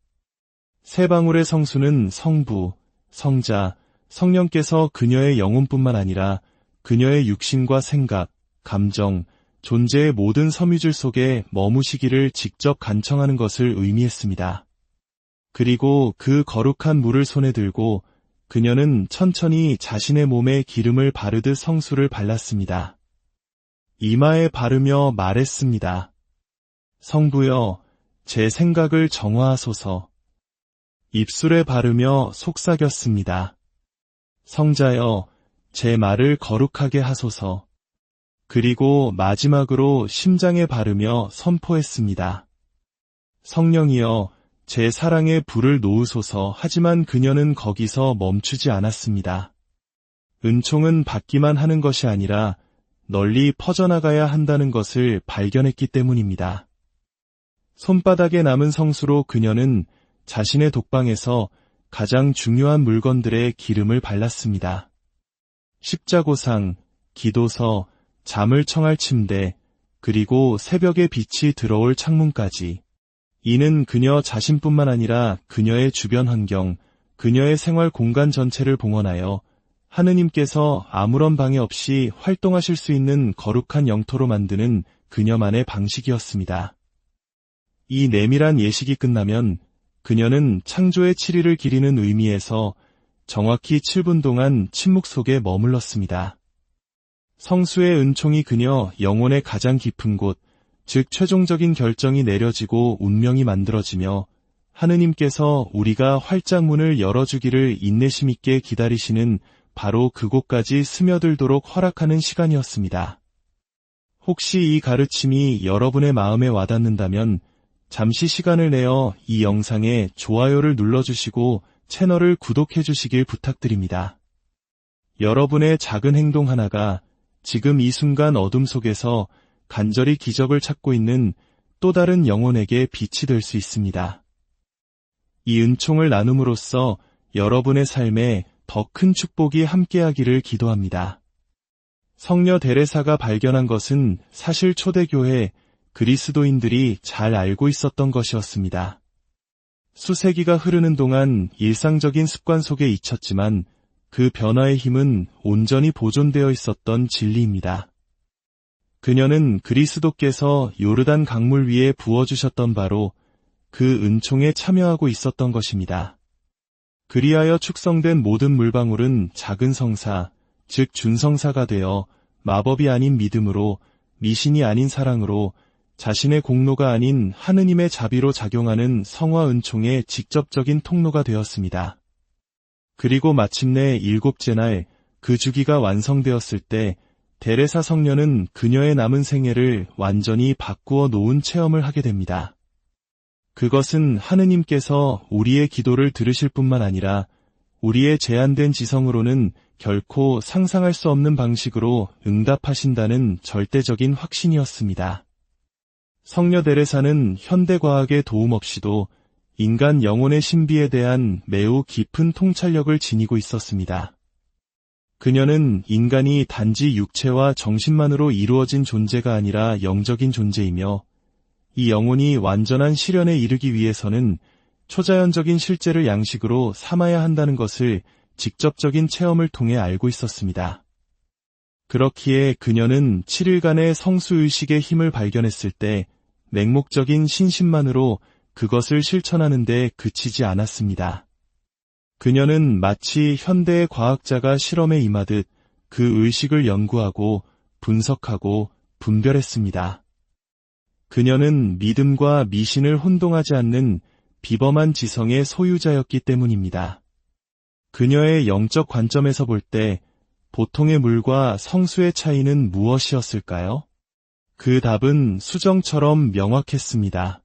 세 방울의 성수는 성부, 성자, 성령께서 그녀의 영혼뿐만 아니라 그녀의 육신과 생각, 감정, 존재의 모든 섬유질 속에 머무시기를 직접 간청하는 것을 의미했습니다. 그리고 그 거룩한 물을 손에 들고 그녀는 천천히 자신의 몸에 기름을 바르듯 성수를 발랐습니다. 이마에 바르며 말했습니다. 성부여, 제 생각을 정화하소서. 입술에 바르며 속삭였습니다. 성자여, 제 말을 거룩하게 하소서. 그리고 마지막으로 심장에 바르며 선포했습니다. 성령이여, 제 사랑에 불을 놓으소서. 하지만 그녀는 거기서 멈추지 않았습니다. 은총은 받기만 하는 것이 아니라 널리 퍼져나가야 한다는 것을 발견했기 때문입니다. 손바닥에 남은 성수로 그녀는 자신의 독방에서 가장 중요한 물건들의 기름을 발랐습니다. 십자고상, 기도서, 잠을 청할 침대, 그리고 새벽의 빛이 들어올 창문까지. 이는 그녀 자신뿐만 아니라 그녀의 주변 환경, 그녀의 생활 공간 전체를 봉헌하여 하느님께서 아무런 방해 없이 활동하실 수 있는 거룩한 영토로 만드는 그녀만의 방식이었습니다. 이 내밀한 예식이 끝나면 그녀는 창조의 7일을 기리는 의미에서 정확히 7분 동안 침묵 속에 머물렀습니다. 성수의 은총이 그녀 영혼의 가장 깊은 곳, 즉 최종적인 결정이 내려지고 운명이 만들어지며 하느님께서 우리가 활짝 문을 열어주기를 인내심 있게 기다리시는 바로 그곳까지 스며들도록 허락하는 시간이었습니다. 혹시 이 가르침이 여러분의 마음에 와닿는다면 잠시 시간을 내어 이 영상에 좋아요를 눌러주시고 채널을 구독해주시길 부탁드립니다. 여러분의 작은 행동 하나가 지금 이 순간 어둠 속에서 간절히 기적을 찾고 있는 또 다른 영혼에게 빛이 될 수 있습니다. 이 은총을 나눔으로써 여러분의 삶에 더 큰 축복이 함께하기를 기도합니다. 성녀 데레사가 발견한 것은 사실 초대교회 그리스도인들이 잘 알고 있었던 것이었습니다. 수세기가 흐르는 동안 일상적인 습관 속에 잊혔지만 그 변화의 힘은 온전히 보존되어 있었던 진리입니다. 그녀는 그리스도께서 요르단 강물 위에 부어주셨던 바로 그 은총에 참여하고 있었던 것입니다. 그리하여 축성된 모든 물방울은 작은 성사, 즉 준성사가 되어 마법이 아닌 믿음으로, 미신이 아닌 사랑으로, 자신의 공로가 아닌 하느님의 자비로 작용하는 성화 은총의 직접적인 통로가 되었습니다. 그리고 마침내 7째 날 그 주기가 완성되었을 때 데레사 성녀는 그녀의 남은 생애를 완전히 바꾸어 놓은 체험을 하게 됩니다. 그것은 하느님께서 우리의 기도를 들으실 뿐만 아니라 우리의 제한된 지성으로는 결코 상상할 수 없는 방식으로 응답하신다는 절대적인 확신이었습니다. 성녀 데레사는 현대과학의 도움 없이도 인간 영혼의 신비에 대한 매우 깊은 통찰력을 지니고 있었습니다. 그녀는 인간이 단지 육체와 정신만으로 이루어진 존재가 아니라 영적인 존재이며 이 영혼이 완전한 실현에 이르기 위해서는 초자연적인 실제를 양식으로 삼아야 한다는 것을 직접적인 체험을 통해 알고 있었습니다. 그렇기에 그녀는 7일간의 성수의식의 힘을 발견했을 때 맹목적인 신심만으로 그것을 실천하는 데 그치지 않았습니다. 그녀는 마치 현대의 과학자가 실험에 임하듯 그 의식을 연구하고 분석하고 분별했습니다. 그녀는 믿음과 미신을 혼동하지 않는 비범한 지성의 소유자였기 때문입니다. 그녀의 영적 관점에서 볼 때 보통의 물과 성수의 차이는 무엇이었을까요? 그 답은 수정처럼 명확했습니다.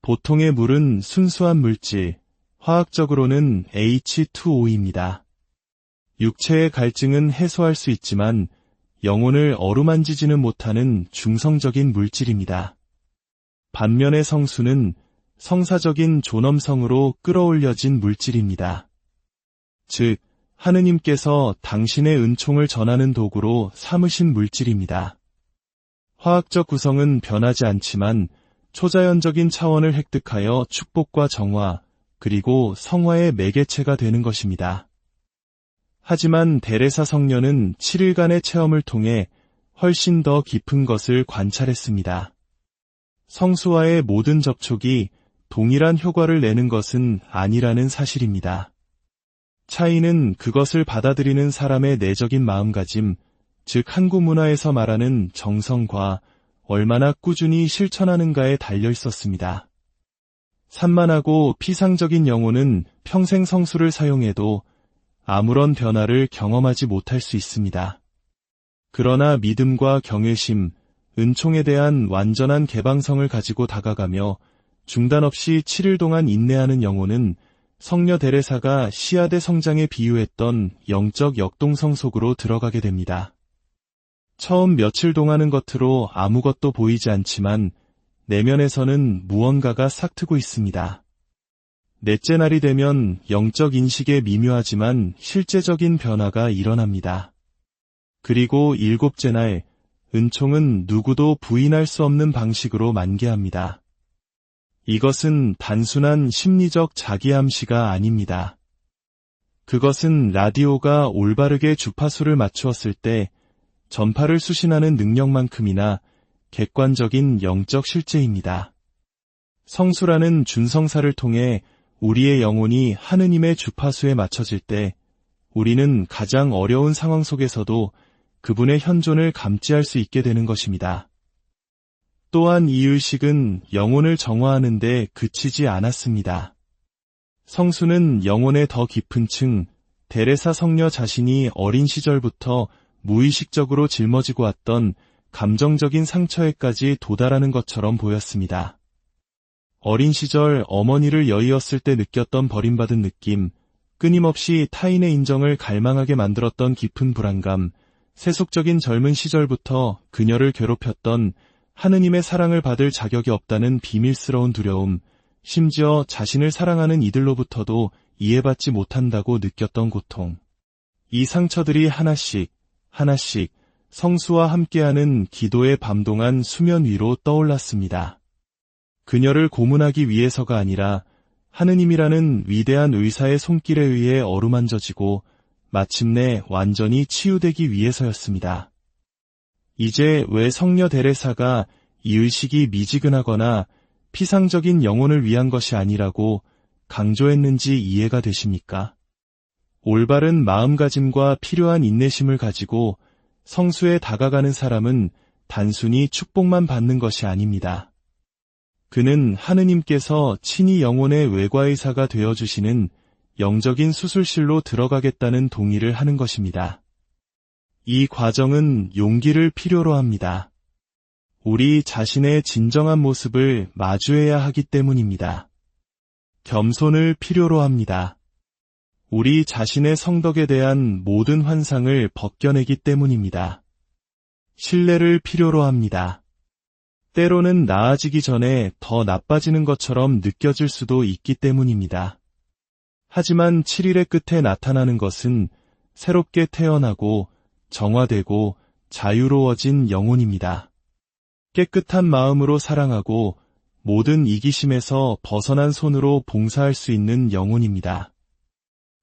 보통의 물은 순수한 물질, 화학적으로는 H2O입니다. 육체의 갈증은 해소할 수 있지만 영혼을 어루만지지는 못하는 중성적인 물질입니다. 반면에 성수는 성사적인 존엄성으로 끌어올려진 물질입니다. 즉, 하느님께서 당신의 은총을 전하는 도구로 삼으신 물질입니다. 화학적 구성은 변하지 않지만 초자연적인 차원을 획득하여 축복과 정화, 그리고 성화의 매개체가 되는 것입니다. 하지만 데레사 성녀는 7일간의 체험을 통해 훨씬 더 깊은 것을 관찰했습니다. 성수와의 모든 접촉이 동일한 효과를 내는 것은 아니라는 사실입니다. 차이는 그것을 받아들이는 사람의 내적인 마음가짐, 즉 한국 문화에서 말하는 정성과 얼마나 꾸준히 실천하는가에 달려 있었습니다. 산만하고 피상적인 영혼은 평생 성수를 사용해도 아무런 변화를 경험하지 못할 수 있습니다. 그러나 믿음과 경외심, 은총에 대한 완전한 개방성을 가지고 다가가며 중단 없이 7일 동안 인내하는 영혼은 성녀 데레사가 씨앗의 성장에 비유했던 영적 역동성 속으로 들어가게 됩니다. 처음 며칠 동안은 겉으로 아무것도 보이지 않지만 내면에서는 무언가가 싹트고 있습니다. 넷째 날이 되면 영적 인식에 미묘하지만 실제적인 변화가 일어납니다. 그리고 일곱째 날, 은총은 누구도 부인할 수 없는 방식으로 만개합니다. 이것은 단순한 심리적 자기암시가 아닙니다. 그것은 라디오가 올바르게 주파수를 맞추었을 때 전파를 수신하는 능력만큼이나 객관적인 영적 실제입니다. 성수라는 준성사를 통해 우리의 영혼이 하느님의 주파수에 맞춰질 때 우리는 가장 어려운 상황 속에서도 그분의 현존을 감지할 수 있게 되는 것입니다. 또한 이 의식은 영혼을 정화하는 데 그치지 않았습니다. 성수는 영혼의 더 깊은 층, 데레사 성녀 자신이 어린 시절부터 무의식적으로 짊어지고 왔던 감정적인 상처에까지 도달하는 것처럼 보였습니다. 어린 시절 어머니를 여의었을 때 느꼈던 버림받은 느낌, 끊임없이 타인의 인정을 갈망하게 만들었던 깊은 불안감, 세속적인 젊은 시절부터 그녀를 괴롭혔던 하느님의 사랑을 받을 자격이 없다는 비밀스러운 두려움, 심지어 자신을 사랑하는 이들로부터도 이해받지 못한다고 느꼈던 고통. 이 상처들이 하나씩 성수와 함께하는 기도의 밤 동안 수면 위로 떠올랐습니다. 그녀를 고문하기 위해서가 아니라 하느님이라는 위대한 의사의 손길에 의해 어루만져지고 마침내 완전히 치유되기 위해서였습니다. 이제 왜 성녀 데레사가 이 의식이 미지근하거나 피상적인 영혼을 위한 것이 아니라고 강조했는지 이해가 되십니까? 올바른 마음가짐과 필요한 인내심을 가지고 성수에 다가가는 사람은 단순히 축복만 받는 것이 아닙니다. 그는 하느님께서 친히 영혼의 외과의사가 되어주시는 영적인 수술실로 들어가겠다는 동의를 하는 것입니다. 이 과정은 용기를 필요로 합니다. 우리 자신의 진정한 모습을 마주해야 하기 때문입니다. 겸손을 필요로 합니다. 우리 자신의 성덕에 대한 모든 환상을 벗겨내기 때문입니다. 신뢰를 필요로 합니다. 때로는 나아지기 전에 더 나빠지는 것처럼 느껴질 수도 있기 때문입니다. 하지만 7일의 끝에 나타나는 것은 새롭게 태어나고 정화되고 자유로워진 영혼입니다. 깨끗한 마음으로 사랑하고 모든 이기심에서 벗어난 손으로 봉사할 수 있는 영혼입니다.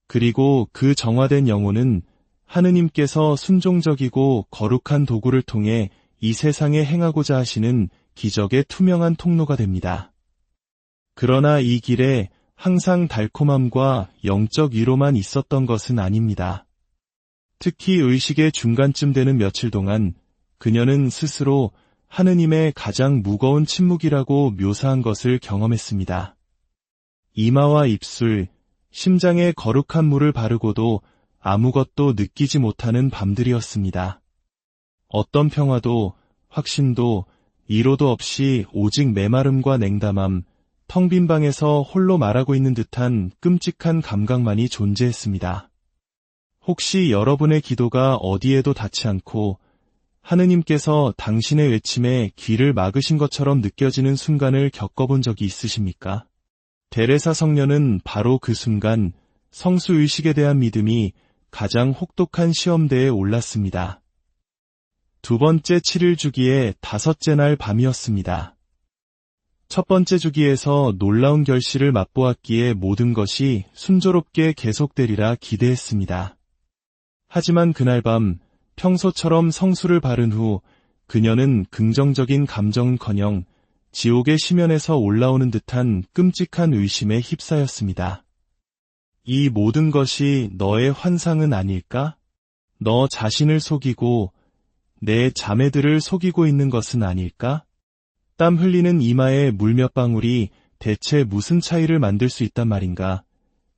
그리고 그 정화된 영혼은 하느님께서 순종적이고 거룩한 도구를 통해 이 세상에 행하고자 하시는 기적의 투명한 통로가 됩니다. 그러나 이 길에 항상 달콤함과 영적 위로만 있었던 것은 아닙니다. 특히 의식의 중간쯤 되는 며칠 동안 그녀는 스스로 하느님의 가장 무거운 침묵이라고 묘사한 것을 경험했습니다. 이마와 입술, 심장에 거룩한 물을 바르고도 아무것도 느끼지 못하는 밤들이었습니다. 어떤 평화도, 확신도, 이로도 없이 오직 메마름과 냉담함, 텅 빈 방에서 홀로 말하고 있는 듯한 끔찍한 감각만이 존재했습니다. 혹시 여러분의 기도가 어디에도 닿지 않고 하느님께서 당신의 외침에 귀를 막으신 것처럼 느껴지는 순간을 겪어본 적이 있으십니까? 데레사 성녀는 바로 그 순간 성수의식에 대한 믿음이 가장 혹독한 시험대에 올랐습니다. 두 번째 7일 주기의 다섯째 날 밤이었습니다. 첫 번째 주기에서 놀라운 결실을 맛보았기에 모든 것이 순조롭게 계속되리라 기대했습니다. 하지만 그날 밤 평소처럼 성수를 바른 후 그녀는 긍정적인 감정은커녕 지옥의 심연에서 올라오는 듯한 끔찍한 의심에 휩싸였습니다. 이 모든 것이 너의 환상은 아닐까? 너 자신을 속이고 내 자매들을 속이고 있는 것은 아닐까? 땀 흘리는 이마에 물 몇 방울이 대체 무슨 차이를 만들 수 있단 말인가?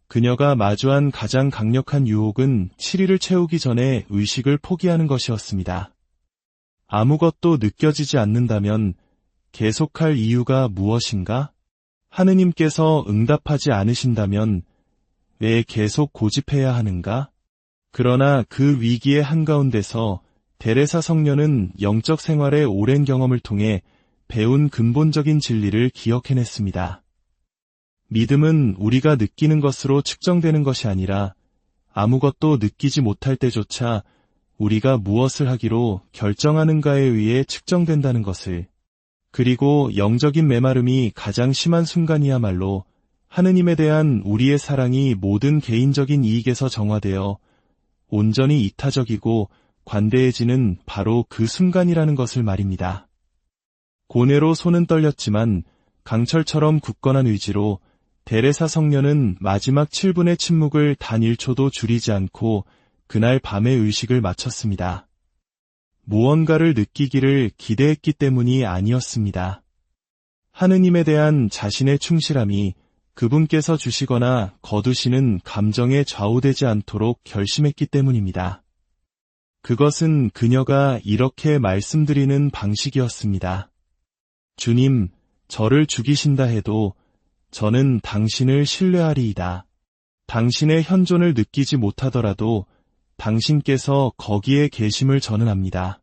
그녀가 마주한 가장 강력한 유혹은 7일을 채우기 전에 의식을 포기하는 것이었습니다. 아무것도 느껴지지 않는다면 계속할 이유가 무엇인가? 하느님께서 응답하지 않으신다면 왜 계속 고집해야 하는가? 그러나 그 위기의 한가운데서 데레사 성녀는 영적 생활의 오랜 경험을 통해 배운 근본적인 진리를 기억해냈습니다. 믿음은 우리가 느끼는 것으로 측정되는 것이 아니라 아무것도 느끼지 못할 때조차 우리가 무엇을 하기로 결정하는가에 의해 측정된다는 것을, 그리고 영적인 메마름이 가장 심한 순간이야말로 하느님에 대한 우리의 사랑이 모든 개인적인 이익에서 정화되어 온전히 이타적이고 관대해지는 바로 그 순간이라는 것을 말입니다. 고뇌로 손은 떨렸지만 강철처럼 굳건한 의지로 데레사 성녀는 마지막 7분의 침묵을 단 1초도 줄이지 않고 그날 밤에 의식을 마쳤습니다. 무언가를 느끼기를 기대했기 때문이 아니었습니다. 하느님에 대한 자신의 충실함이 그분께서 주시거나 거두시는 감정에 좌우되지 않도록 결심했기 때문입니다. 그것은 그녀가 이렇게 말씀드리는 방식이었습니다. 주님, 저를 죽이신다 해도 저는 당신을 신뢰하리이다. 당신의 현존을 느끼지 못하더라도 당신께서 거기에 계심을 저는 압니다.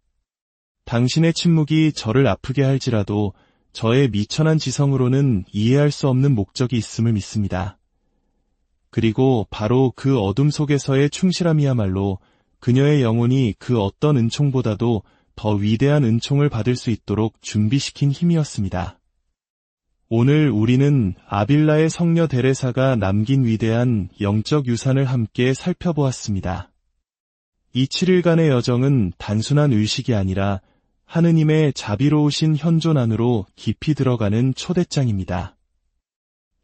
당신의 침묵이 저를 아프게 할지라도 저의 미천한 지성으로는 이해할 수 없는 목적이 있음을 믿습니다. 그리고 바로 그 어둠 속에서의 충실함이야말로 그녀의 영혼이 그 어떤 은총보다도 더 위대한 은총을 받을 수 있도록 준비시킨 힘이었습니다. 오늘 우리는 아빌라의 성녀 데레사가 남긴 위대한 영적 유산을 함께 살펴보았습니다. 이 7일간의 여정은 단순한 의식이 아니라 하느님의 자비로우신 현존 안으로 깊이 들어가는 초대장입니다.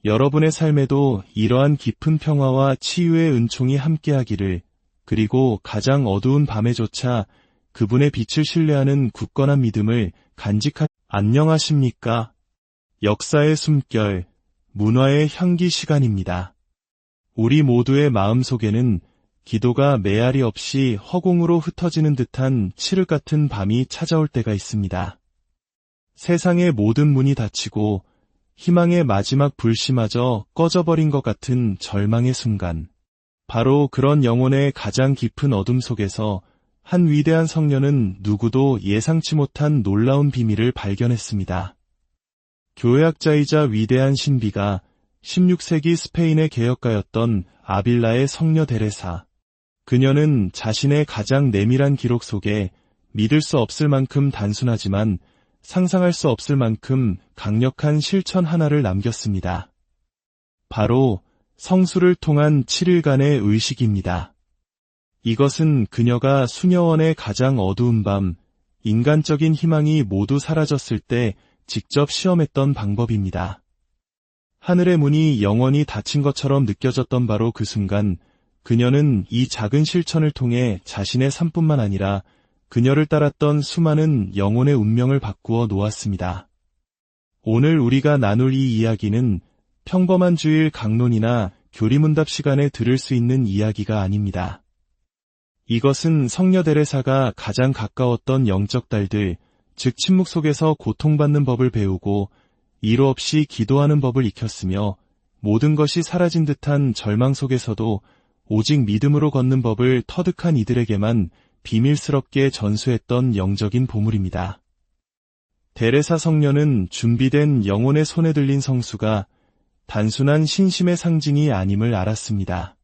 여러분의 삶에도 이러한 깊은 평화와 치유의 은총이 함께하기를, 그리고 가장 어두운 밤에조차 그분의 빛을 신뢰하는 굳건한 믿음을 안녕하십니까? 역사의 숨결, 문화의 향기 시간입니다. 우리 모두의 마음속에는 기도가 메아리 없이 허공으로 흩어지는 듯한 칠흑 같은 밤이 찾아올 때가 있습니다. 세상의 모든 문이 닫히고 희망의 마지막 불씨마저 꺼져버린 것 같은 절망의 순간, 바로 그런 영혼의 가장 깊은 어둠 속에서 한 위대한 성녀는 누구도 예상치 못한 놀라운 비밀을 발견했습니다. 교회학자이자 위대한 신비가 16세기 스페인의 개혁가였던 아빌라의 성녀 데레사. 그녀는 자신의 가장 내밀한 기록 속에 믿을 수 없을 만큼 단순하지만 상상할 수 없을 만큼 강력한 실천 하나를 남겼습니다. 바로 성수를 통한 7일간의 의식입니다. 이것은 그녀가 수녀원의 가장 어두운 밤, 인간적인 희망이 모두 사라졌을 때 직접 시험했던 방법입니다. 하늘의 문이 영원히 닫힌 것처럼 느껴졌던 바로 그 순간, 그녀는 이 작은 실천을 통해 자신의 삶뿐만 아니라 그녀를 따랐던 수많은 영혼의 운명을 바꾸어 놓았습니다. 오늘 우리가 나눌 이 이야기는 평범한 주일 강론이나 교리문답 시간에 들을 수 있는 이야기가 아닙니다. 이것은 성녀 데레사가 가장 가까웠던 영적 딸들, 즉 침묵 속에서 고통받는 법을 배우고 이루 없이 기도하는 법을 익혔으며 모든 것이 사라진 듯한 절망 속에서도 오직 믿음으로 걷는 법을 터득한 이들에게만 비밀스럽게 전수했던 영적인 보물입니다. 데레사 성녀는 준비된 영혼의 손에 들린 성수가 단순한 신심의 상징이 아님을 알았습니다.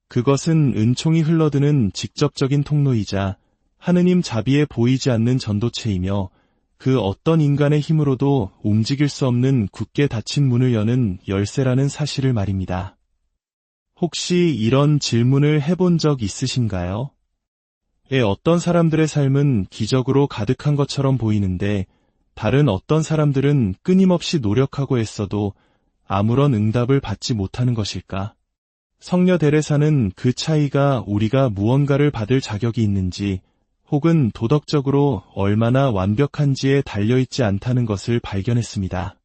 그것은 은총이 흘러드는 직접적인 통로이자 하느님 자비에 보이지 않는 전도체이며 그 어떤 인간의 힘으로도 움직일 수 없는 굳게 닫힌 문을 여는 열쇠라는 사실을 말입니다. 혹시 이런 질문을 해본 적 있으신가요? 어떤 사람들의 삶은 기적으로 가득한 것처럼 보이는데 다른 어떤 사람들은 끊임없이 노력하고 애써도 아무런 응답을 받지 못하는 것일까? 성녀 데레사는 그 차이가 우리가 무언가를 받을 자격이 있는지 혹은 도덕적으로 얼마나 완벽한지에 달려있지 않다는 것을 발견했습니다.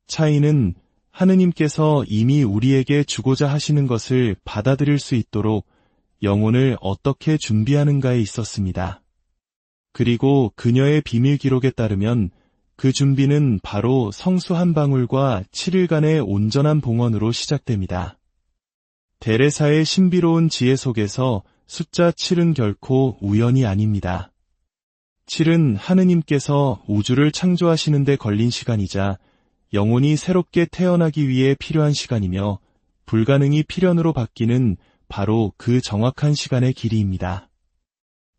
차이는 하느님께서 이미 우리에게 주고자 하시는 것을 받아들일 수 있도록 영혼을 어떻게 준비하는가에 있었습니다. 그리고 그녀의 비밀 기록에 따르면 그 준비는 바로 성수 한 방울과 7일간의 온전한 봉헌으로 시작됩니다. 데레사의 신비로운 지혜 속에서 숫자 7은 결코 우연이 아닙니다. 7은 하느님께서 우주를 창조하시는 데 걸린 시간이자 영혼이 새롭게 태어나기 위해 필요한 시간이며 불가능이 필연으로 바뀌는 바로 그 정확한 시간의 길이입니다.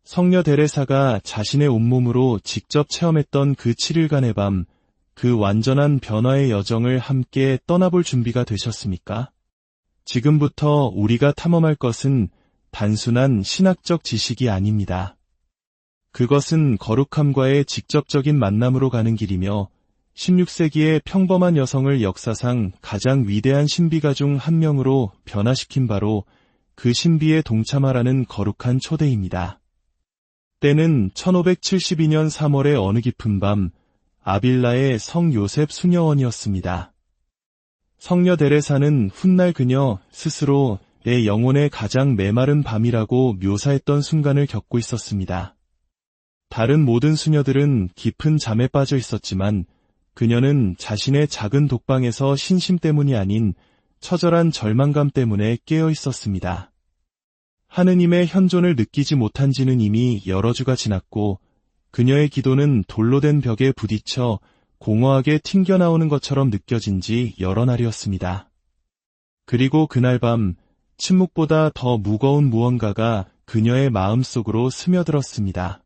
성녀 데레사가 자신의 온몸으로 직접 체험했던 그 7일간의 밤, 그 완전한 변화의 여정을 함께 떠나볼 준비가 되셨습니까? 지금부터 우리가 탐험할 것은 단순한 신학적 지식이 아닙니다. 그것은 거룩함과의 직접적인 만남으로 가는 길이며 16세기의 평범한 여성을 역사상 가장 위대한 신비가 중 한 명으로 변화시킨 바로 그 신비에 동참하라는 거룩한 초대입니다. 때는 1572년 3월의 어느 깊은 밤, 아빌라의 성 요셉 수녀원이었습니다. 성녀 데레사는 훗날 그녀 스스로 내 영혼의 가장 메마른 밤이라고 묘사했던 순간을 겪고 있었습니다. 다른 모든 수녀들은 깊은 잠에 빠져 있었지만 그녀는 자신의 작은 독방에서 신심 때문이 아닌 처절한 절망감 때문에 깨어 있었습니다. 하느님의 현존을 느끼지 못한 지는 이미 여러 주가 지났고 그녀의 기도는 돌로 된 벽에 부딪혀 공허하게 튕겨나오는 것처럼 느껴진 지 여러 날이었습니다. 그리고 그날 밤 침묵보다 더 무거운 무언가가 그녀의 마음속으로 스며들었습니다.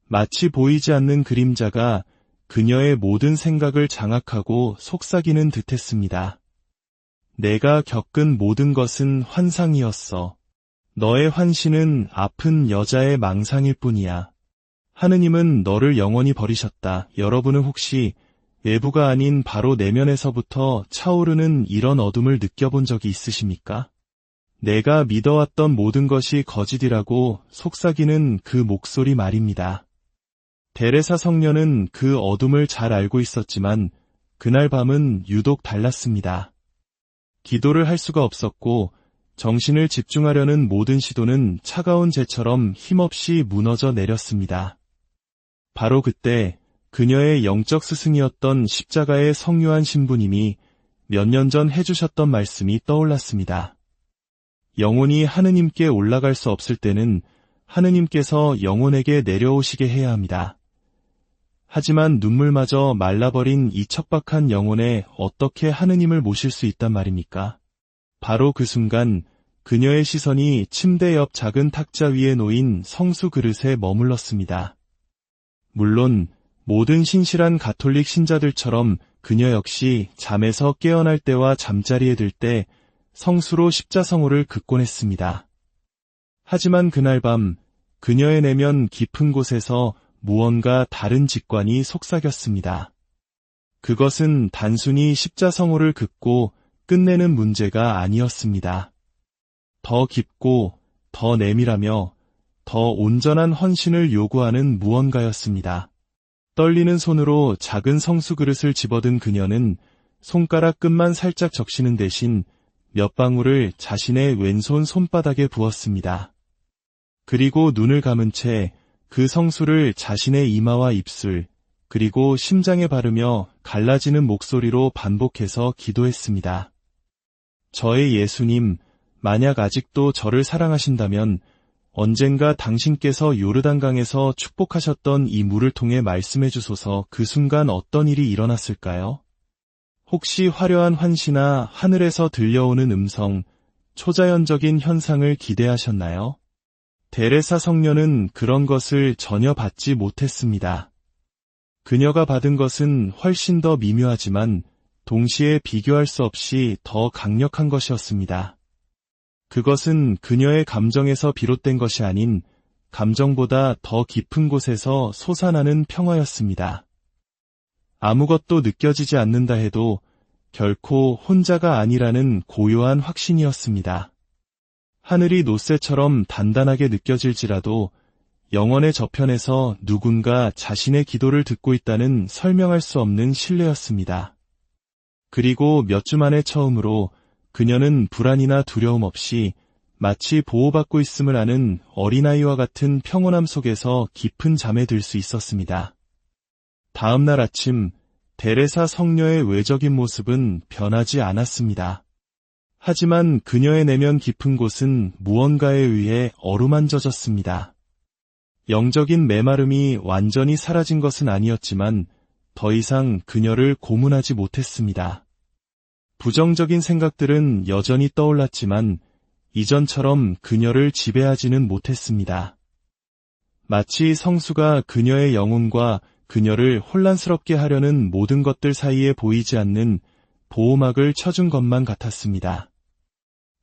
마치 보이지 않는 그림자가 그녀의 모든 생각을 장악하고 속삭이는 듯했습니다. 내가 겪은 모든 것은 환상이었어. 너의 환신은 아픈 여자의 망상일 뿐이야. 하느님은 너를 영원히 버리셨다. 여러분은 혹시 외부가 아닌 바로 내면에서부터 차오르는 이런 어둠을 느껴본 적이 있으십니까? 내가 믿어왔던 모든 것이 거짓이라고 속삭이는 그 목소리 말입니다. 데레사 성녀는 그 어둠을 잘 알고 있었지만 그날 밤은 유독 달랐습니다. 기도를 할 수가 없었고 정신을 집중하려는 모든 시도는 차가운 재처럼 힘없이 무너져 내렸습니다. 바로 그때 그녀의 영적 스승이었던 십자가의 성요한 신부님이 몇 년 전 해주셨던 말씀이 떠올랐습니다. 영혼이 하느님께 올라갈 수 없을 때는 하느님께서 영혼에게 내려오시게 해야 합니다. 하지만 눈물마저 말라버린 이 척박한 영혼에 어떻게 하느님을 모실 수 있단 말입니까? 바로 그 순간 그녀의 시선이 침대 옆 작은 탁자 위에 놓인 성수 그릇에 머물렀습니다. 물론 모든 신실한 가톨릭 신자들처럼 그녀 역시 잠에서 깨어날 때와 잠자리에 들 때 성수로 십자성호를 긋곤 했습니다. 하지만 그날 밤 그녀의 내면 깊은 곳에서 무언가 다른 직관이 속삭였습니다. 그것은 단순히 십자성호를 긋고 끝내는 문제가 아니었습니다. 더 깊고 더 내밀하며 더 온전한 헌신을 요구하는 무언가였습니다. 떨리는 손으로 작은 성수 그릇을 집어든 그녀는 손가락 끝만 살짝 적시는 대신 몇 방울을 자신의 왼손 손바닥에 부었습니다. 그리고 눈을 감은 채 그 성수를 자신의 이마와 입술, 그리고 심장에 바르며 갈라지는 목소리로 반복해서 기도했습니다. 저의 예수님, 만약 아직도 저를 사랑하신다면 언젠가 당신께서 요르단강에서 축복하셨던 이 물을 통해 말씀해 주소서. 그 순간 어떤 일이 일어났을까요? 혹시 화려한 환시나 하늘에서 들려오는 음성, 초자연적인 현상을 기대하셨나요? 데레사 성녀는 그런 것을 전혀 받지 못했습니다. 그녀가 받은 것은 훨씬 더 미묘하지만 동시에 비교할 수 없이 더 강력한 것이었습니다. 그것은 그녀의 감정에서 비롯된 것이 아닌 감정보다 더 깊은 곳에서 솟아나는 평화였습니다. 아무것도 느껴지지 않는다 해도 결코 혼자가 아니라는 고요한 확신이었습니다. 하늘이 노쇠처럼 단단하게 느껴질지라도 영원의 저편에서 누군가 자신의 기도를 듣고 있다는 설명할 수 없는 신뢰였습니다. 그리고 몇 주 만에 처음으로 그녀는 불안이나 두려움 없이 마치 보호받고 있음을 아는 어린아이와 같은 평온함 속에서 깊은 잠에 들 수 있었습니다. 다음 날 아침, 데레사 성녀의 외적인 모습은 변하지 않았습니다. 하지만 그녀의 내면 깊은 곳은 무언가에 의해 어루만져졌습니다. 영적인 메마름이 완전히 사라진 것은 아니었지만 더 이상 그녀를 고문하지 못했습니다. 부정적인 생각들은 여전히 떠올랐지만 이전처럼 그녀를 지배하지는 못했습니다. 마치 성수가 그녀의 영혼과 그녀를 혼란스럽게 하려는 모든 것들 사이에 보이지 않는 보호막을 쳐준 것만 같았습니다.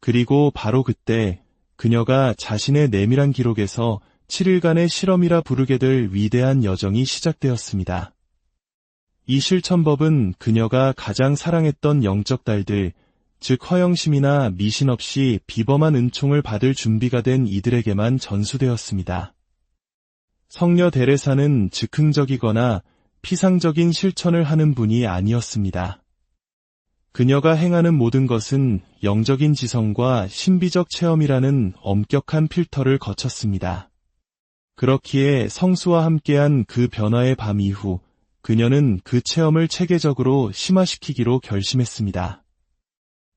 그리고 바로 그때 그녀가 자신의 내밀한 기록에서 7일간의 실험이라 부르게 될 위대한 여정이 시작되었습니다. 이 실천법은 그녀가 가장 사랑했던 영적 딸들, 즉 허영심이나 미신 없이 비범한 은총을 받을 준비가 된 이들에게만 전수되었습니다. 성녀 데레사는 즉흥적이거나 피상적인 실천을 하는 분이 아니었습니다. 그녀가 행하는 모든 것은 영적인 지성과 신비적 체험이라는 엄격한 필터를 거쳤습니다. 그렇기에 성수와 함께한 그 변화의 밤 이후 그녀는 그 체험을 체계적으로 심화시키기로 결심했습니다.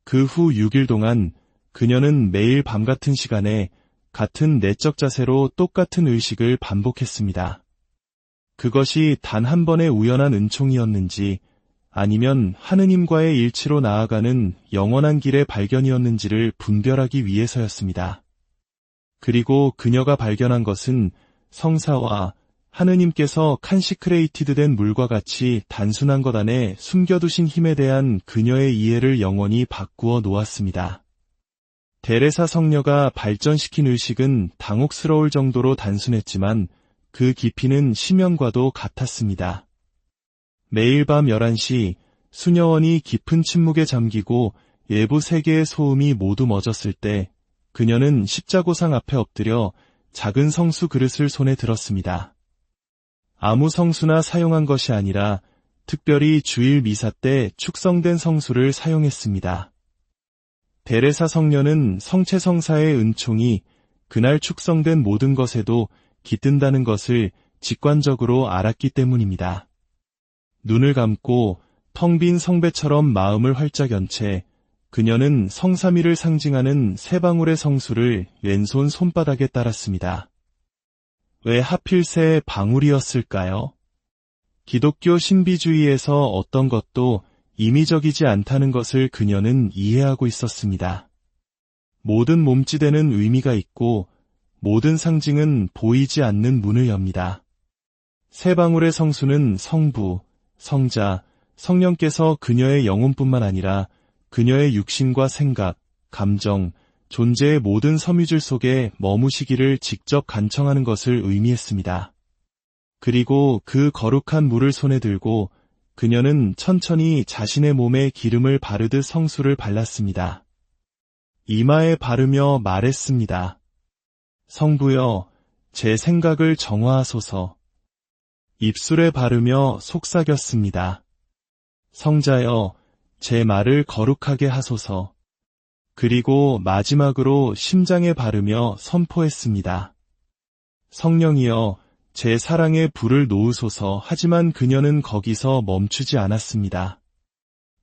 그 후 6일 동안 그녀는 매일 밤 같은 시간에 같은 내적 자세로 똑같은 의식을 반복했습니다. 그것이 단 한 번의 우연한 은총이었는지 아니면 하느님과의 일치로 나아가는 영원한 길의 발견이었는지를 분별하기 위해서였습니다. 그리고 그녀가 발견한 것은 성사와 하느님께서 칸시크레이티드 된 물과 같이 단순한 것 안에 숨겨두신 힘에 대한 그녀의 이해를 영원히 바꾸어 놓았습니다. 데레사 성녀가 발전시킨 의식은 당혹스러울 정도로 단순했지만 그 깊이는 심연과도 같았습니다. 매일 밤 11시 수녀원이 깊은 침묵에 잠기고 외부 세계의 소음이 모두 멎었을 때 그녀는 십자고상 앞에 엎드려 작은 성수 그릇을 손에 들었습니다. 아무 성수나 사용한 것이 아니라 특별히 주일 미사 때 축성된 성수를 사용했습니다. 데레사 성녀는 성체성사의 은총이 그날 축성된 모든 것에도 깃든다는 것을 직관적으로 알았기 때문입니다. 눈을 감고 텅 빈 성배처럼 마음을 활짝 연 채 그녀는 성삼위를 상징하는 세 방울의 성수를 왼손 손바닥에 따랐습니다. 왜 하필 세 방울이었을까요? 기독교 신비주의에서 어떤 것도 임의적이지 않다는 것을 그녀는 이해하고 있었습니다. 모든 몸짓에는 의미가 있고 모든 상징은 보이지 않는 문을 엽니다. 세 방울의 성수는 성부, 성자, 성령께서 그녀의 영혼뿐만 아니라 그녀의 육신과 생각, 감정, 존재의 모든 섬유질 속에 머무시기를 직접 간청하는 것을 의미했습니다. 그리고 그 거룩한 물을 손에 들고 그녀는 천천히 자신의 몸에 기름을 바르듯 성수를 발랐습니다. 이마에 바르며 말했습니다. 성부여, 제 생각을 정화하소서. 입술에 바르며 속삭였습니다. 성자여, 제 말을 거룩하게 하소서. 그리고 마지막으로 심장에 바르며 선포했습니다. 성령이여, 제 사랑에 불을 놓으소서. 하지만 그녀는 거기서 멈추지 않았습니다.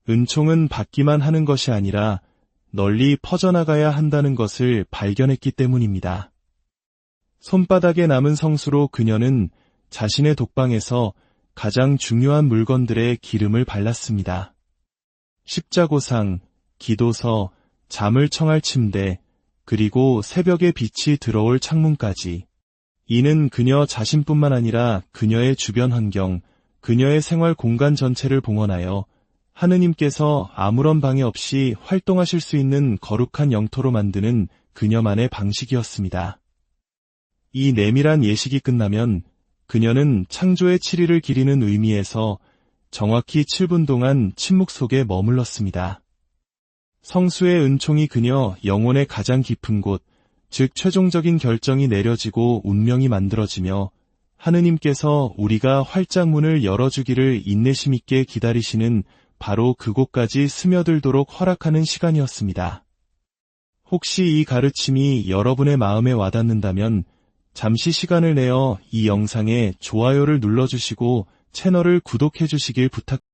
은총은 받기만 하는 것이 아니라 널리 퍼져나가야 한다는 것을 발견했기 때문입니다. 손바닥에 남은 성수로 그녀는 자신의 독방에서 가장 중요한 물건들의 기름을 발랐습니다. 십자고상, 기도서, 잠을 청할 침대, 그리고 새벽의 빛이 들어올 창문까지. 이는 그녀 자신뿐만 아니라 그녀의 주변 환경, 그녀의 생활 공간 전체를 봉헌하여 하느님께서 아무런 방해 없이 활동하실 수 있는 거룩한 영토로 만드는 그녀만의 방식이었습니다. 이 내밀한 예식이 끝나면 그녀는 창조의 7일을 기리는 의미에서 정확히 7분 동안 침묵 속에 머물렀습니다. 성수의 은총이 그녀 영혼의 가장 깊은 곳, 즉 최종적인 결정이 내려지고 운명이 만들어지며 하느님께서 우리가 활짝 문을 열어주기를 인내심 있게 기다리시는 바로 그곳까지 스며들도록 허락하는 시간이었습니다. 혹시 이 가르침이 여러분의 마음에 와닿는다면 잠시 시간을 내어 이 영상에 좋아요를 눌러주시고 채널을 구독해 주시길 부탁드립니다.